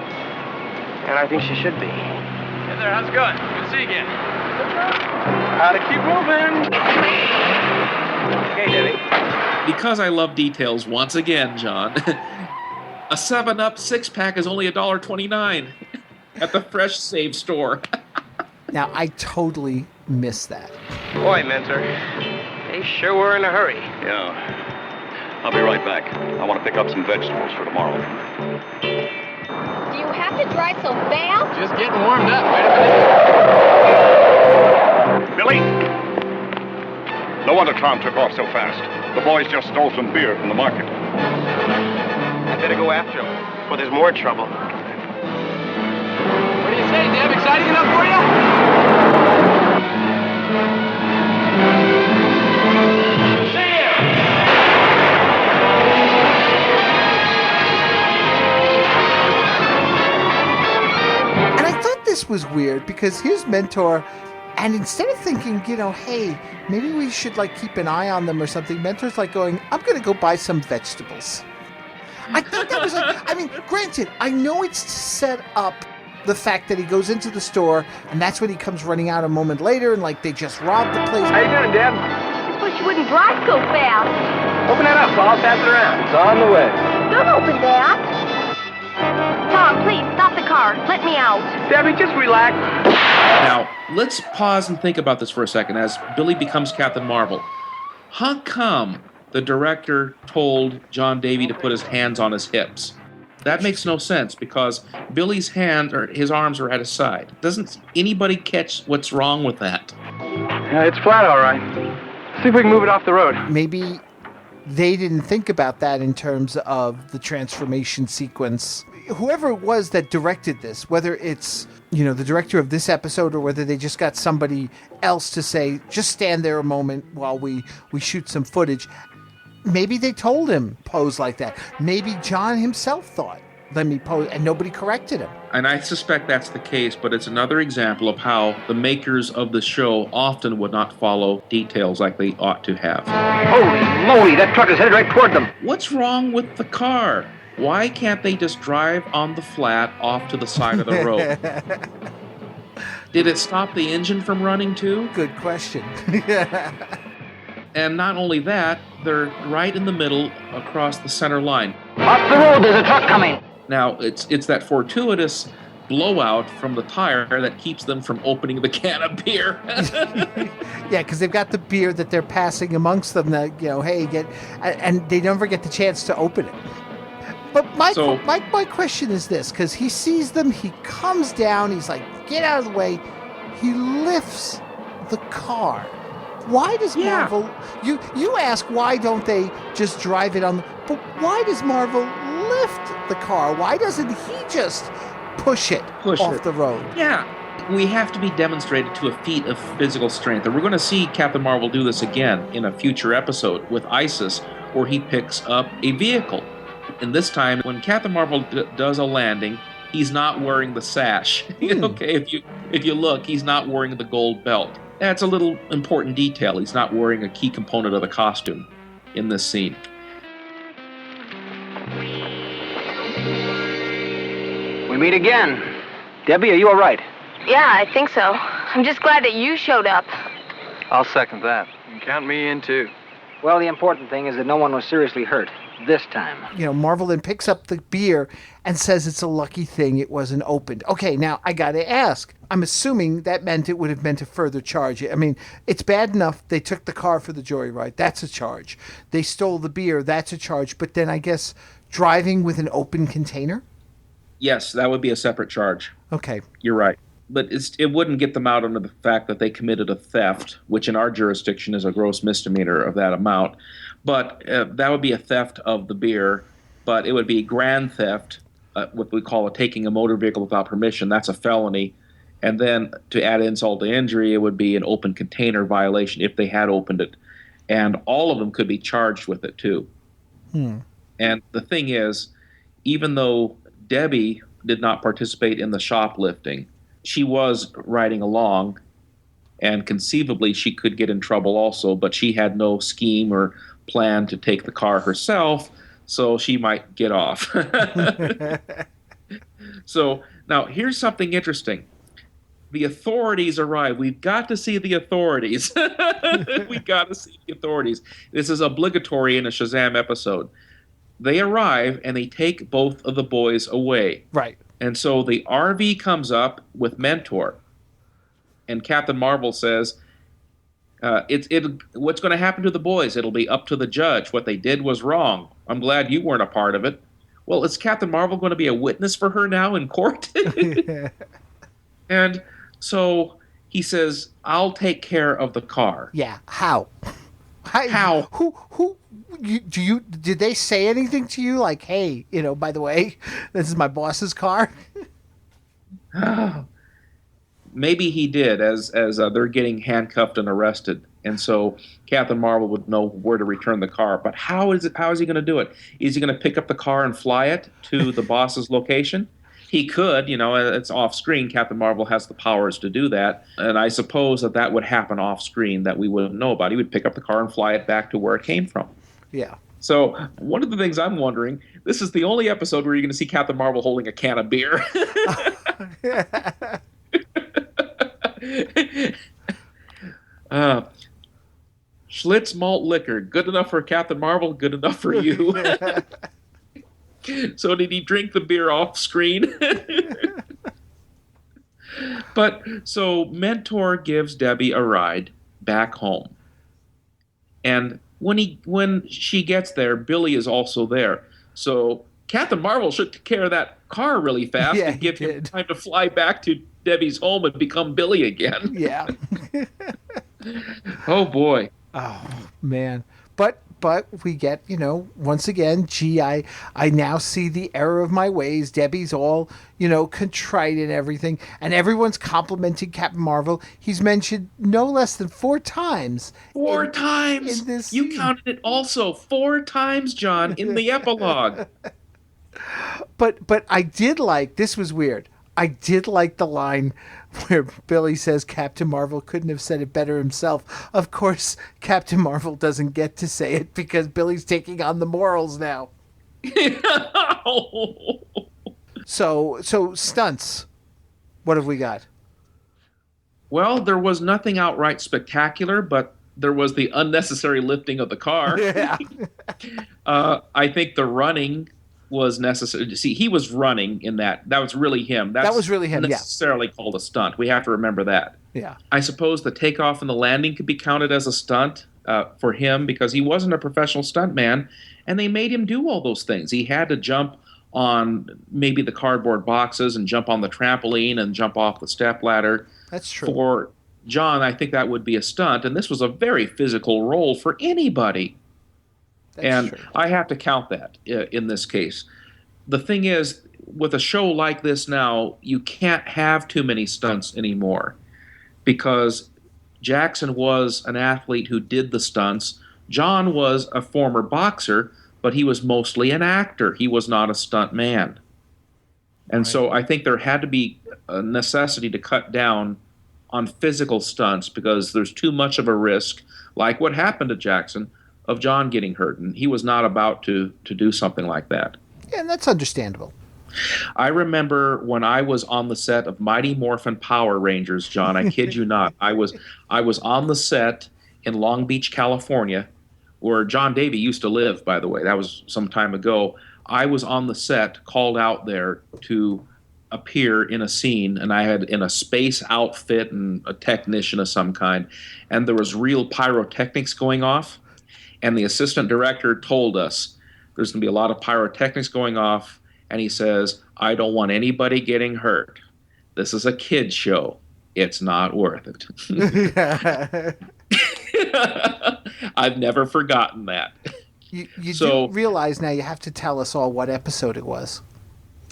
Speaker 7: And I think she should be.
Speaker 4: Hey there, how's it going? Good to see you again. How'd it keep moving?
Speaker 7: Hey, Debbie.
Speaker 6: Because I love details once again, John, a 7-Up 6-pack is only $1.29 at the Fresh Save store.
Speaker 5: Now, I totally missed that.
Speaker 7: Boy, Mentor, they sure were in a hurry.
Speaker 9: Yeah. I'll be right back. I want to pick up some vegetables for tomorrow.
Speaker 3: Do you have to drive so fast?
Speaker 4: Just getting warmed up. Wait a minute.
Speaker 9: Billy! No wonder Tom took off so fast. The boys just stole some beer from the market.
Speaker 7: I better go after him before there's more trouble.
Speaker 4: What do you say, Deb? Exciting enough for you?
Speaker 5: this was weird because here's Mentor, and instead of thinking, hey, maybe we should like keep an eye on them or something, Mentor's like going, I'm going to go buy some vegetables. I thought that was granted, I know it's to set up the fact that he goes into the store and that's when he comes running out a moment later and like they just robbed the place.
Speaker 7: How you doing, Deb?
Speaker 3: I wish you wouldn't drive so fast.
Speaker 7: Open that up, Paul. Pass it around. It's on the way.
Speaker 3: Don't open that. Tom, please, stop the car. Let me out.
Speaker 7: Debbie, just relax.
Speaker 6: Now, let's pause and think about this for a second as Billy becomes Captain Marvel. How come the director told John Davey to put his hands on his hips? That makes no sense because Billy's his arms are at his side. Doesn't anybody catch what's wrong with that?
Speaker 4: Yeah, it's flat, all right. See if we can move it off the road.
Speaker 5: Maybe they didn't think about that in terms of the transformation sequence. Whoever it was that directed this, whether it's, the director of this episode or whether they just got somebody else to say, just stand there a moment while we shoot some footage. Maybe they told him pose like that. Maybe John himself thought, let me pose, and nobody corrected him.
Speaker 6: And I suspect that's the case, but it's another example of how the makers of the show often would not follow details like they ought to have.
Speaker 2: Holy moly, that truck is headed right toward them.
Speaker 6: What's wrong with the car? Why can't they just drive on the flat off to the side of the road? Did it stop the engine from running too?
Speaker 5: Good question.
Speaker 6: And not only that, they're right in the middle across the center line.
Speaker 2: Off the road, there's a truck coming.
Speaker 6: Now, it's that fortuitous blowout from the tire that keeps them from opening the can of beer.
Speaker 5: Yeah, because they've got the beer that they're passing amongst them that, hey, and they never get the chance to open it. But my question is this, because he sees them, he comes down, he's like, get out of the way. He lifts the car. Why does Marvel... You ask, why don't they just drive it on... But why does Marvel lift the car? Why doesn't he just push it off the road?
Speaker 6: Yeah. We have to be demonstrated to a feat of physical strength. And we're going to see Captain Marvel do this again in a future episode with Isis, where he picks up a vehicle. And this time, when Captain Marvel does a landing, he's not wearing the sash. Okay, if you look, he's not wearing the gold belt. That's a little important detail. He's not wearing a key component of the costume in this scene.
Speaker 2: We meet again. Debbie, are you all right?
Speaker 3: Yeah, I think so. I'm just glad that you showed up.
Speaker 4: I'll second that. And count me in, too.
Speaker 2: Well, the important thing is that no one was seriously hurt this time.
Speaker 5: Marvel then picks up the beer and says it's a lucky thing it wasn't opened. Okay, now I got to ask. I'm assuming that meant it would have meant a further charge. I mean, it's bad enough they took the car for the joyride. That's a charge. They stole the beer. That's a charge. But then I guess driving with an open container?
Speaker 6: Yes, that would be a separate charge.
Speaker 5: Okay.
Speaker 6: You're right. But it wouldn't get them out under the fact that they committed a theft, which in our jurisdiction is a gross misdemeanor of that amount. But that would be a theft of the beer, but it would be grand theft, what we call taking a motor vehicle without permission. That's a felony. And then to add insult to injury, it would be an open container violation if they had opened it. And all of them could be charged with it, too. And the thing is, even though Debbie did not participate in the shoplifting, she was riding along, and conceivably she could get in trouble also, but she had no scheme or plan to take the car herself, so she might get off. So now here's something interesting. The authorities arrive. We've got to see the authorities. We've got to see the authorities. This is obligatory in a Shazam episode. They arrive and they take both of the boys away.
Speaker 5: Right.
Speaker 6: And so the RV comes up with Mentor, and Captain Marvel says, what's going to happen to the boys? It'll be up to the judge. What they did was wrong. I'm glad you weren't a part of it. Well, is Captain Marvel going to be a witness for her now in court? And so he says, I'll take care of the car.
Speaker 5: Yeah. How?
Speaker 6: How?
Speaker 5: Who? Did they say anything to you like, hey, by the way, this is my boss's car?
Speaker 6: Maybe he did, as they're getting handcuffed and arrested, and so Captain Marvel would know where to return the car. But how is he going to do it? Is he going to pick up the car and fly it to the boss's location? He could, it's off screen. Captain Marvel has the powers to do that. And I suppose that would happen off screen that we wouldn't know about. He would pick up the car and fly it back to where it came from.
Speaker 5: Yeah.
Speaker 6: So one of the things I'm wondering, this is the only episode where you're going to see Captain Marvel holding a can of beer. Schlitz malt liquor, good enough for Captain Marvel, good enough for you. So did he drink the beer off screen? But so Mentor gives Debbie a ride back home. And when she gets there, Billy is also there. So Captain Marvel should take care of that car really fast and give him time to fly back to Debbie's home and become Billy again.
Speaker 5: Yeah.
Speaker 6: Oh boy.
Speaker 5: Oh man. But we get, once again, I now see the error of my ways. Debbie's all, contrite and everything. And everyone's complimenting Captain Marvel. He's mentioned no less than 4 times.
Speaker 6: 4 times?
Speaker 5: In this
Speaker 6: you
Speaker 5: scene.
Speaker 6: counted it also 4 times, John, in the epilogue.
Speaker 5: But I did like, this was weird. I did like the line where Billy says Captain Marvel couldn't have said it better himself. Of course, Captain Marvel doesn't get to say it because Billy's taking on the morals now. So stunts. What have we got?
Speaker 6: Well, there was nothing outright spectacular, but there was the unnecessary lifting of the car.
Speaker 5: Yeah.
Speaker 6: I think the running was necessary. See, he was running in that. That was really him. That
Speaker 5: was really him,
Speaker 6: necessarily called a stunt. We have to remember that.
Speaker 5: Yeah.
Speaker 6: I suppose the takeoff and the landing could be counted as a stunt for him because he wasn't a professional stuntman, and they made him do all those things. He had to jump on maybe the cardboard boxes and jump on the trampoline and jump off the stepladder.
Speaker 5: That's true.
Speaker 6: For John, I think that would be a stunt, and this was a very physical role for anybody. That's true. I have to count that in this case. The thing is, with a show like this now, you can't have too many stunts anymore because Jackson was an athlete who did the stunts. John was a former boxer, but he was mostly an actor. He was not a stunt man. And so I think there had to be a necessity to cut down on physical stunts because there's too much of a risk, like what happened to Jackson, of John getting hurt, and he was not about to do something like that.
Speaker 5: Yeah, and that's understandable.
Speaker 6: I remember when I was on the set of Mighty Morphin Power Rangers, John, I kid you not, I was on the set in Long Beach, California, where John Davey used to live, by the way. That was some time ago. I was on the set, called out there to appear in a scene, and I had in a space outfit and a technician of some kind, and there was real pyrotechnics going off. And the assistant director told us there's going to be a lot of pyrotechnics going off. And he says, I don't want anybody getting hurt. This is a kid's show. It's not worth it. I've never forgotten that.
Speaker 5: You do realize now you have to tell us all what episode it was.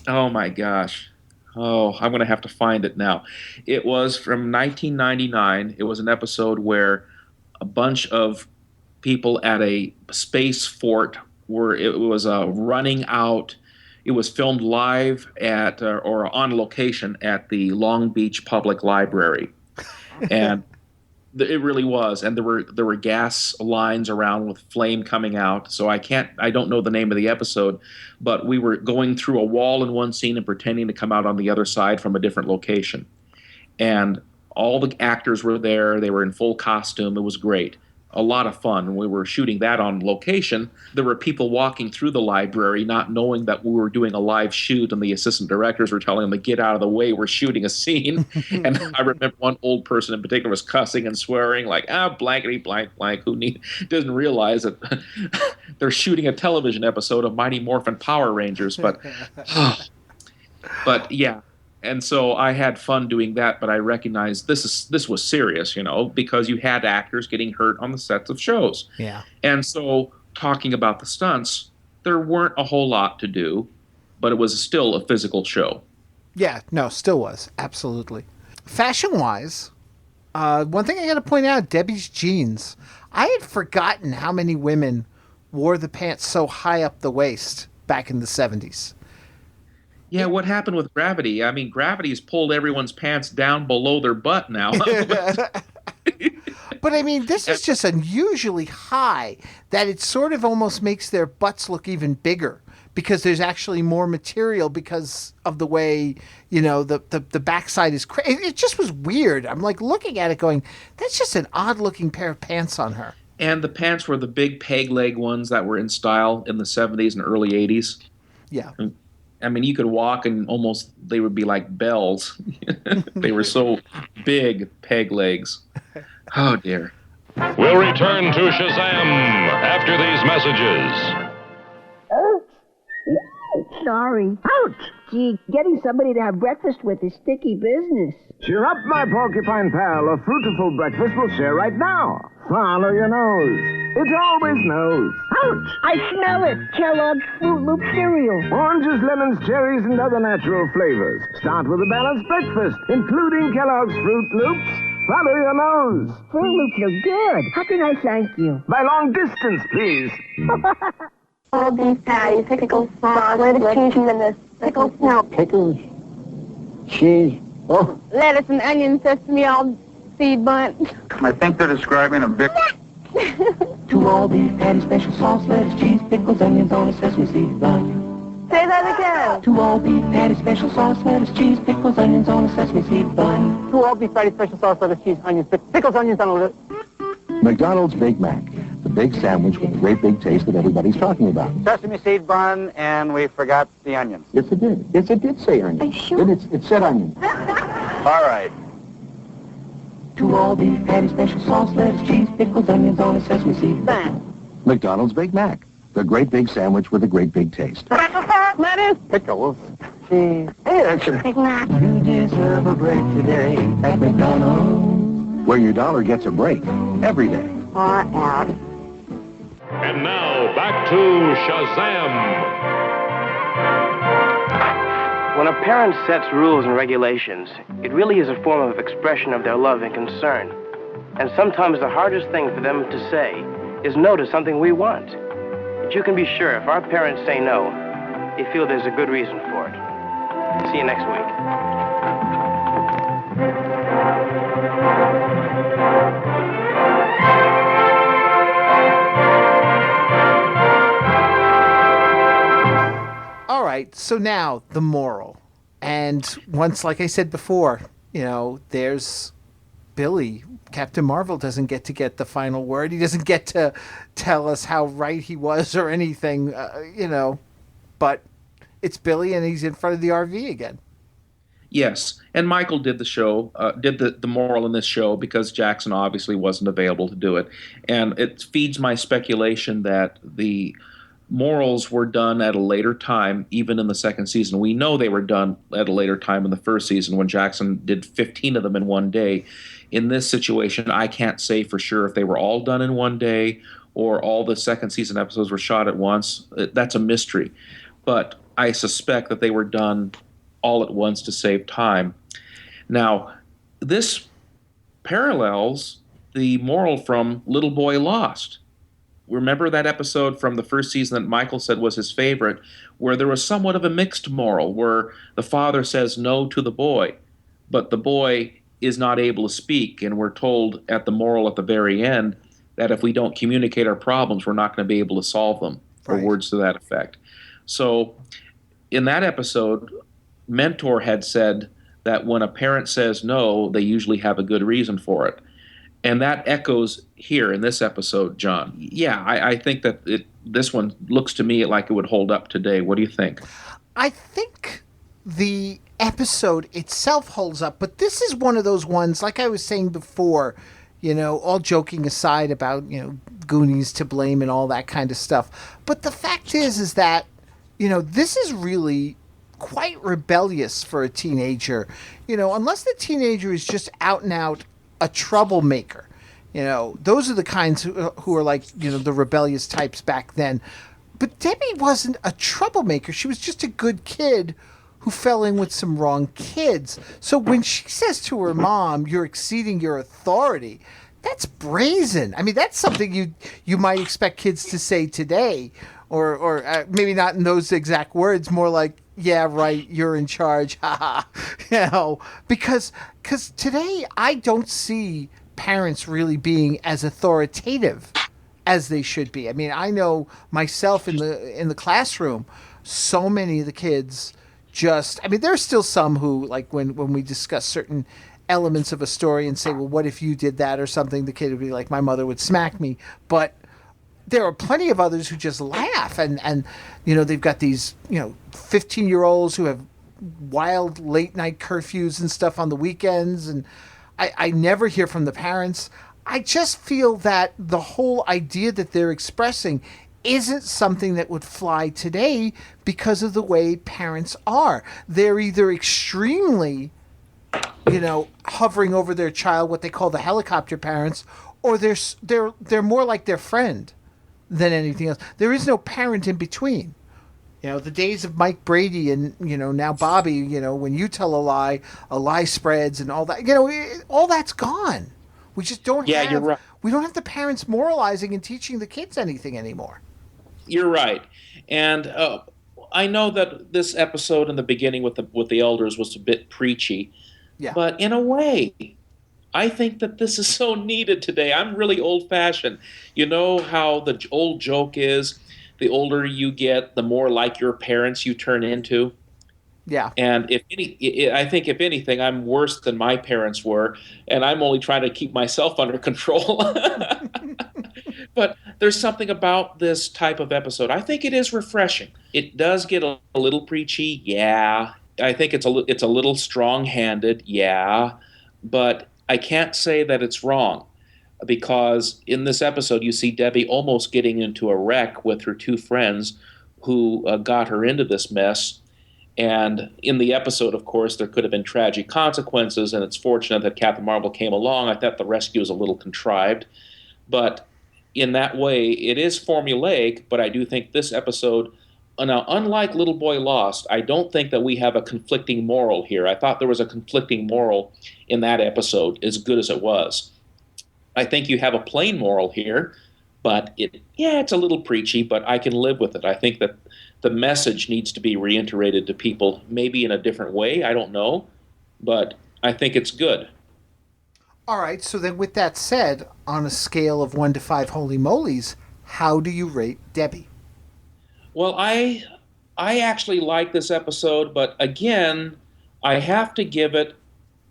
Speaker 6: Oh, my gosh. Oh, I'm going to have to find it now. It was from 1999. It was an episode where a bunch of people at a space fort where it was running out. It was filmed live at or on location at the Long Beach Public Library, and it really was. And there were gas lines around with flame coming out. So I don't know the name of the episode, but we were going through a wall in one scene and pretending to come out on the other side from a different location, and all the actors were there. They were in full costume. It was great. A lot of fun. When we were shooting that on location, there were people walking through the library not knowing that we were doing a live shoot, and the assistant directors were telling them to get out of the way, we're shooting a scene. And I remember one old person in particular was cussing and swearing like, blankety blank blank, who doesn't realize that they're shooting a television episode of Mighty Morphin Power Rangers. But yeah. And so I had fun doing that, but I recognized this was serious, because you had actors getting hurt on the sets of shows.
Speaker 5: Yeah.
Speaker 6: And so talking about the stunts, there weren't a whole lot to do, but it was still a physical show.
Speaker 5: Yeah, no, still was. Absolutely. Fashion-wise, one thing I got to point out, Debbie's jeans. I had forgotten how many women wore the pants so high up the waist back in the 70s.
Speaker 6: Yeah, what happened with Gravity? I mean, Gravity's pulled everyone's pants down below their butt now.
Speaker 5: But I mean, this is just unusually high that it sort of almost makes their butts look even bigger because there's actually more material because of the way, the backside is it just was weird. I'm like looking at it going, that's just an odd looking pair of pants on her.
Speaker 6: And the pants were the big peg leg ones that were in style in the 70s and early 80s.
Speaker 5: Yeah.
Speaker 6: I mean, you could walk and almost they would be like bells. They were so big, peg legs. Oh, dear.
Speaker 1: We'll return to Shazam after these messages.
Speaker 10: Sorry. Ouch! Gee, getting somebody to have breakfast with is sticky business.
Speaker 11: Cheer up, my porcupine pal. A fruitful breakfast will share right now. Follow your nose. It always knows.
Speaker 10: Ouch! I smell it. Kellogg's Fruit Loop cereal.
Speaker 11: Oranges, lemons, cherries, and other natural flavors. Start with a balanced breakfast, including Kellogg's Fruit Loops. Follow your nose.
Speaker 10: Fruit Loops are good. How can I thank you?
Speaker 11: By long distance, please.
Speaker 3: All beef patty, pickles, sauce, lettuce, cheese, and the pickles. No.
Speaker 11: Pickles, cheese,
Speaker 3: Lettuce and onion, sesame, all seed bun.
Speaker 9: I think they're describing a big...
Speaker 12: 2 all beef patty, special sauce, lettuce, cheese, pickles, onions on a sesame seed bun.
Speaker 3: Say that again.
Speaker 12: 2 all beef patty, special sauce, lettuce, cheese, pickles, onions on a sesame seed bun.
Speaker 2: 2 all beef patty, special sauce, lettuce, cheese, onions, pickles, onions on a...
Speaker 13: McDonald's Big Mac, the big sandwich with the great big taste that everybody's talking about.
Speaker 2: Sesame seed bun, and we forgot the onions.
Speaker 13: Yes, it did. Yes, it did say onion.
Speaker 3: Are you sure?
Speaker 13: It said onion.
Speaker 2: All right.
Speaker 12: 2 all beef patty, special sauce, lettuce, cheese, pickles, onions on a sesame seed bun.
Speaker 13: McDonald's Big Mac, the great big sandwich with a great big taste.
Speaker 3: Lettuce.
Speaker 2: Pickles, cheese, and
Speaker 3: Big Mac.
Speaker 12: You deserve a break today at McDonald's,
Speaker 13: where your dollar gets a break every day.
Speaker 3: Out.
Speaker 1: And now, back to Shazam.
Speaker 7: When a parent sets rules and regulations, it really is a form of expression of their love and concern. And sometimes the hardest thing for them to say is no to something we want. But you can be sure if our parents say no, they feel there's a good reason for it. See you next week.
Speaker 5: All right, so now the moral. And once, like I said before, there's Billy. Captain Marvel doesn't get the final word. He doesn't get to tell us how right he was or anything, But it's Billy, and he's in front of the RV again.
Speaker 6: Yes, and Michael did the show, did the moral in this show because Jackson obviously wasn't available to do it. And it feeds my speculation that the morals were done at a later time, even in the second season. We know they were done at a later time in the first season when Jackson did 15 of them in one day. In this situation, I can't say for sure if they were all done in one day or all the second season episodes were shot at once. That's a mystery. But I suspect that they were done all at once to save time. Now, this parallels the moral from Little Boy Lost. Remember that episode from the first season that Michael said was his favorite, where there was somewhat of a mixed moral, where the father says no to the boy, but the boy is not able to speak, and we're told at the moral at the very end that if we don't communicate our problems, we're not going to be able to solve them, or words to that effect. So in that episode, Mentor had said that when a parent says no, they usually have a good reason for it. And that echoes here in this episode, John. Yeah, I think that this one looks to me like it would hold up today. What do you think?
Speaker 5: I think the episode itself holds up, but this is one of those ones, like I was saying before, all joking aside about, Goonies to blame and all that kind of stuff. But the fact is that, this is really quite rebellious for a teenager. Unless the teenager is just out and out a troublemaker. Those are the kinds who are like, the rebellious types back then. But Debbie wasn't a troublemaker. She was just a good kid who fell in with some wrong kids. So when she says to her mom, "You're exceeding your authority," that's brazen. I mean, that's something you might expect kids to say today, or maybe not in those exact words, more like, Yeah, right. You're in charge. Because today I don't see parents really being as authoritative as they should be. I mean, I know myself in the classroom, so many of the kids just. I mean, there's still some who like when we discuss certain elements of a story and say, well, what if you did that or something? The kid would be like, my mother would smack me, but there are plenty of others who just laugh and they've got these 15-year-olds who have wild late night curfews and stuff on the weekends, and I never hear from the parents. I just feel that the whole idea that they're expressing isn't something that would fly today because of the way parents are. They're either extremely hovering over their child, what they call the helicopter parents, or they're more like their friend than anything else. There is no parent in between. The days of Mike Brady and, now Bobby, when you tell a lie spreads and all that, all that's gone. We just don't have,
Speaker 6: you're right.
Speaker 5: We don't have the parents moralizing and teaching the kids anything anymore.
Speaker 6: You're right. And I know that this episode in the beginning with the elders was a bit preachy, but in a way, I think that this is so needed today. I'm really old-fashioned. You know how the old joke is, the older you get, the more like your parents you turn into?
Speaker 5: Yeah.
Speaker 6: And I think if anything, I'm worse than my parents were, and I'm only trying to keep myself under control. But there's something about this type of episode. I think it is refreshing. It does get a little preachy, yeah. I think it's a little strong-handed, yeah. But I can't say that it's wrong, because in this episode you see Debbie almost getting into a wreck with her two friends who got her into this mess. And in the episode, of course, there could have been tragic consequences, and it's fortunate that Captain Marvel came along. I thought the rescue was a little contrived. But in that way, it is formulaic, but I do think this episode, now, unlike Little Boy Lost, I don't think that we have a conflicting moral here. I thought there was a conflicting moral in that episode, as good as it was. I think you have a plain moral here, but it's a little preachy, but I can live with it. I think that the message needs to be reiterated to people, maybe in a different way, I don't know, but I think it's good.
Speaker 5: All right, so then with that said, on a scale of 1 to 5 holy molies, how do you rate Debbie?
Speaker 6: Well, I actually like this episode, but again, I have to give it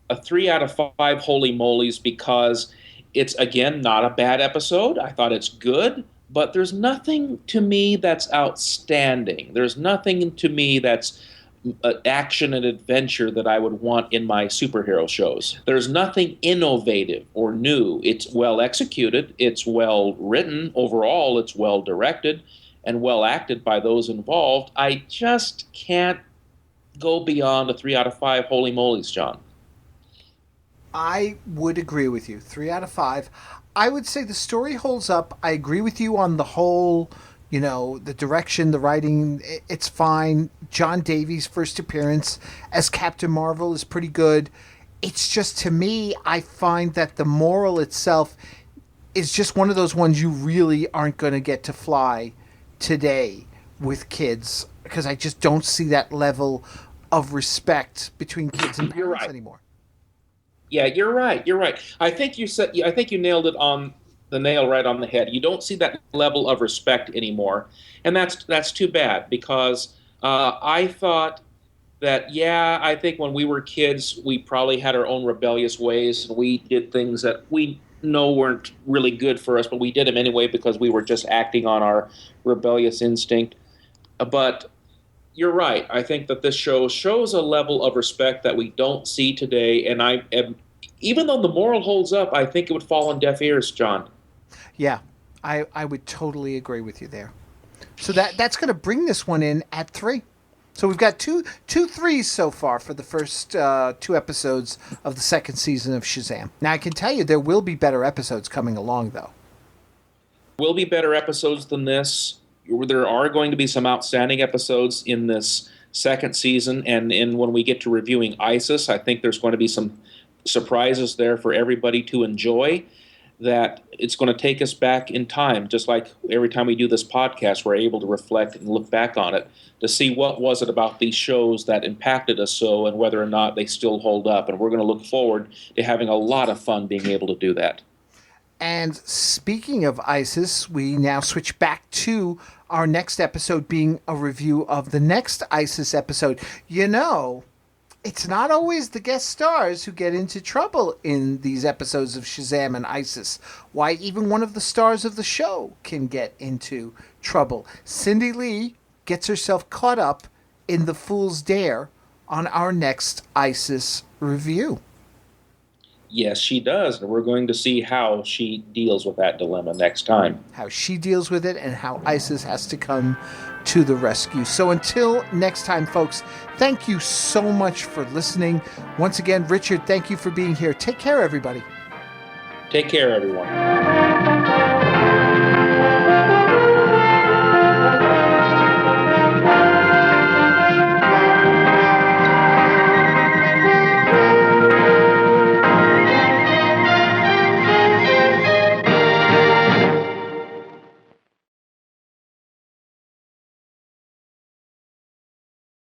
Speaker 6: a 3 out of 5 holy molies because it's, again, not a bad episode. I thought it's good, but there's nothing to me that's outstanding. There's nothing to me that's action and adventure that I would want in my superhero shows. There's nothing innovative or new. It's well executed. It's well written. Overall, it's well directed and well acted by those involved. I just can't go beyond a 3 out of 5 holy molies, John.
Speaker 5: I would agree with you. 3 out of 5. I would say the story holds up. I agree with you on the whole, the direction, the writing, it's fine. John Davey's first appearance as Captain Marvel is pretty good. It's just, to me, I find that the moral itself is just one of those ones you really aren't going to get to fly today with kids, because I just don't see that level of respect between kids and parents anymore.
Speaker 6: Yeah, you're right. I think you nailed it on the nail right on the head. You don't see that level of respect anymore, and that's too bad, because I thought that, I think when we were kids, we probably had our own rebellious ways, and we did things that we know weren't really good for us, but we did them anyway because we were just acting on our rebellious instinct. But you're right. I think that this show shows a level of respect that we don't see today, and even though the moral holds up, I think it would fall on deaf ears, John.
Speaker 5: Yeah, I would totally agree with you there. So that's going to bring this one in at 3. So we've got two threes so far for the first 2 episodes of the second season of Shazam. Now, I can tell you there will be better episodes coming along, though.
Speaker 6: Will be better episodes than this. There are going to be some outstanding episodes in this second season, and when we get to reviewing ISIS, I think there's going to be some surprises there for everybody to enjoy. that it's going to take us back in time, just like every time we do this podcast, we're able to reflect and look back on it to see what was it about these shows that impacted us so and whether or not they still hold up. And we're going to look forward to having a lot of fun being able to do that.
Speaker 5: And speaking of ISIS, we now switch back to our next episode being a review of the next ISIS episode. You know, it's not always the guest stars who get into trouble in these episodes of Shazam and ISIS. Why, even one of the stars of the show can get into trouble. Cindy Lee gets herself caught up in the Fool's Dare on our next ISIS review.
Speaker 6: Yes, she does, and we're going to see how she deals with that dilemma next time.
Speaker 5: How she deals with it and how ISIS has to come to the rescue. So until next time, folks, thank you so much for listening. Once again, Richard, thank you for being here. Take care, everybody.
Speaker 6: Take care, everyone.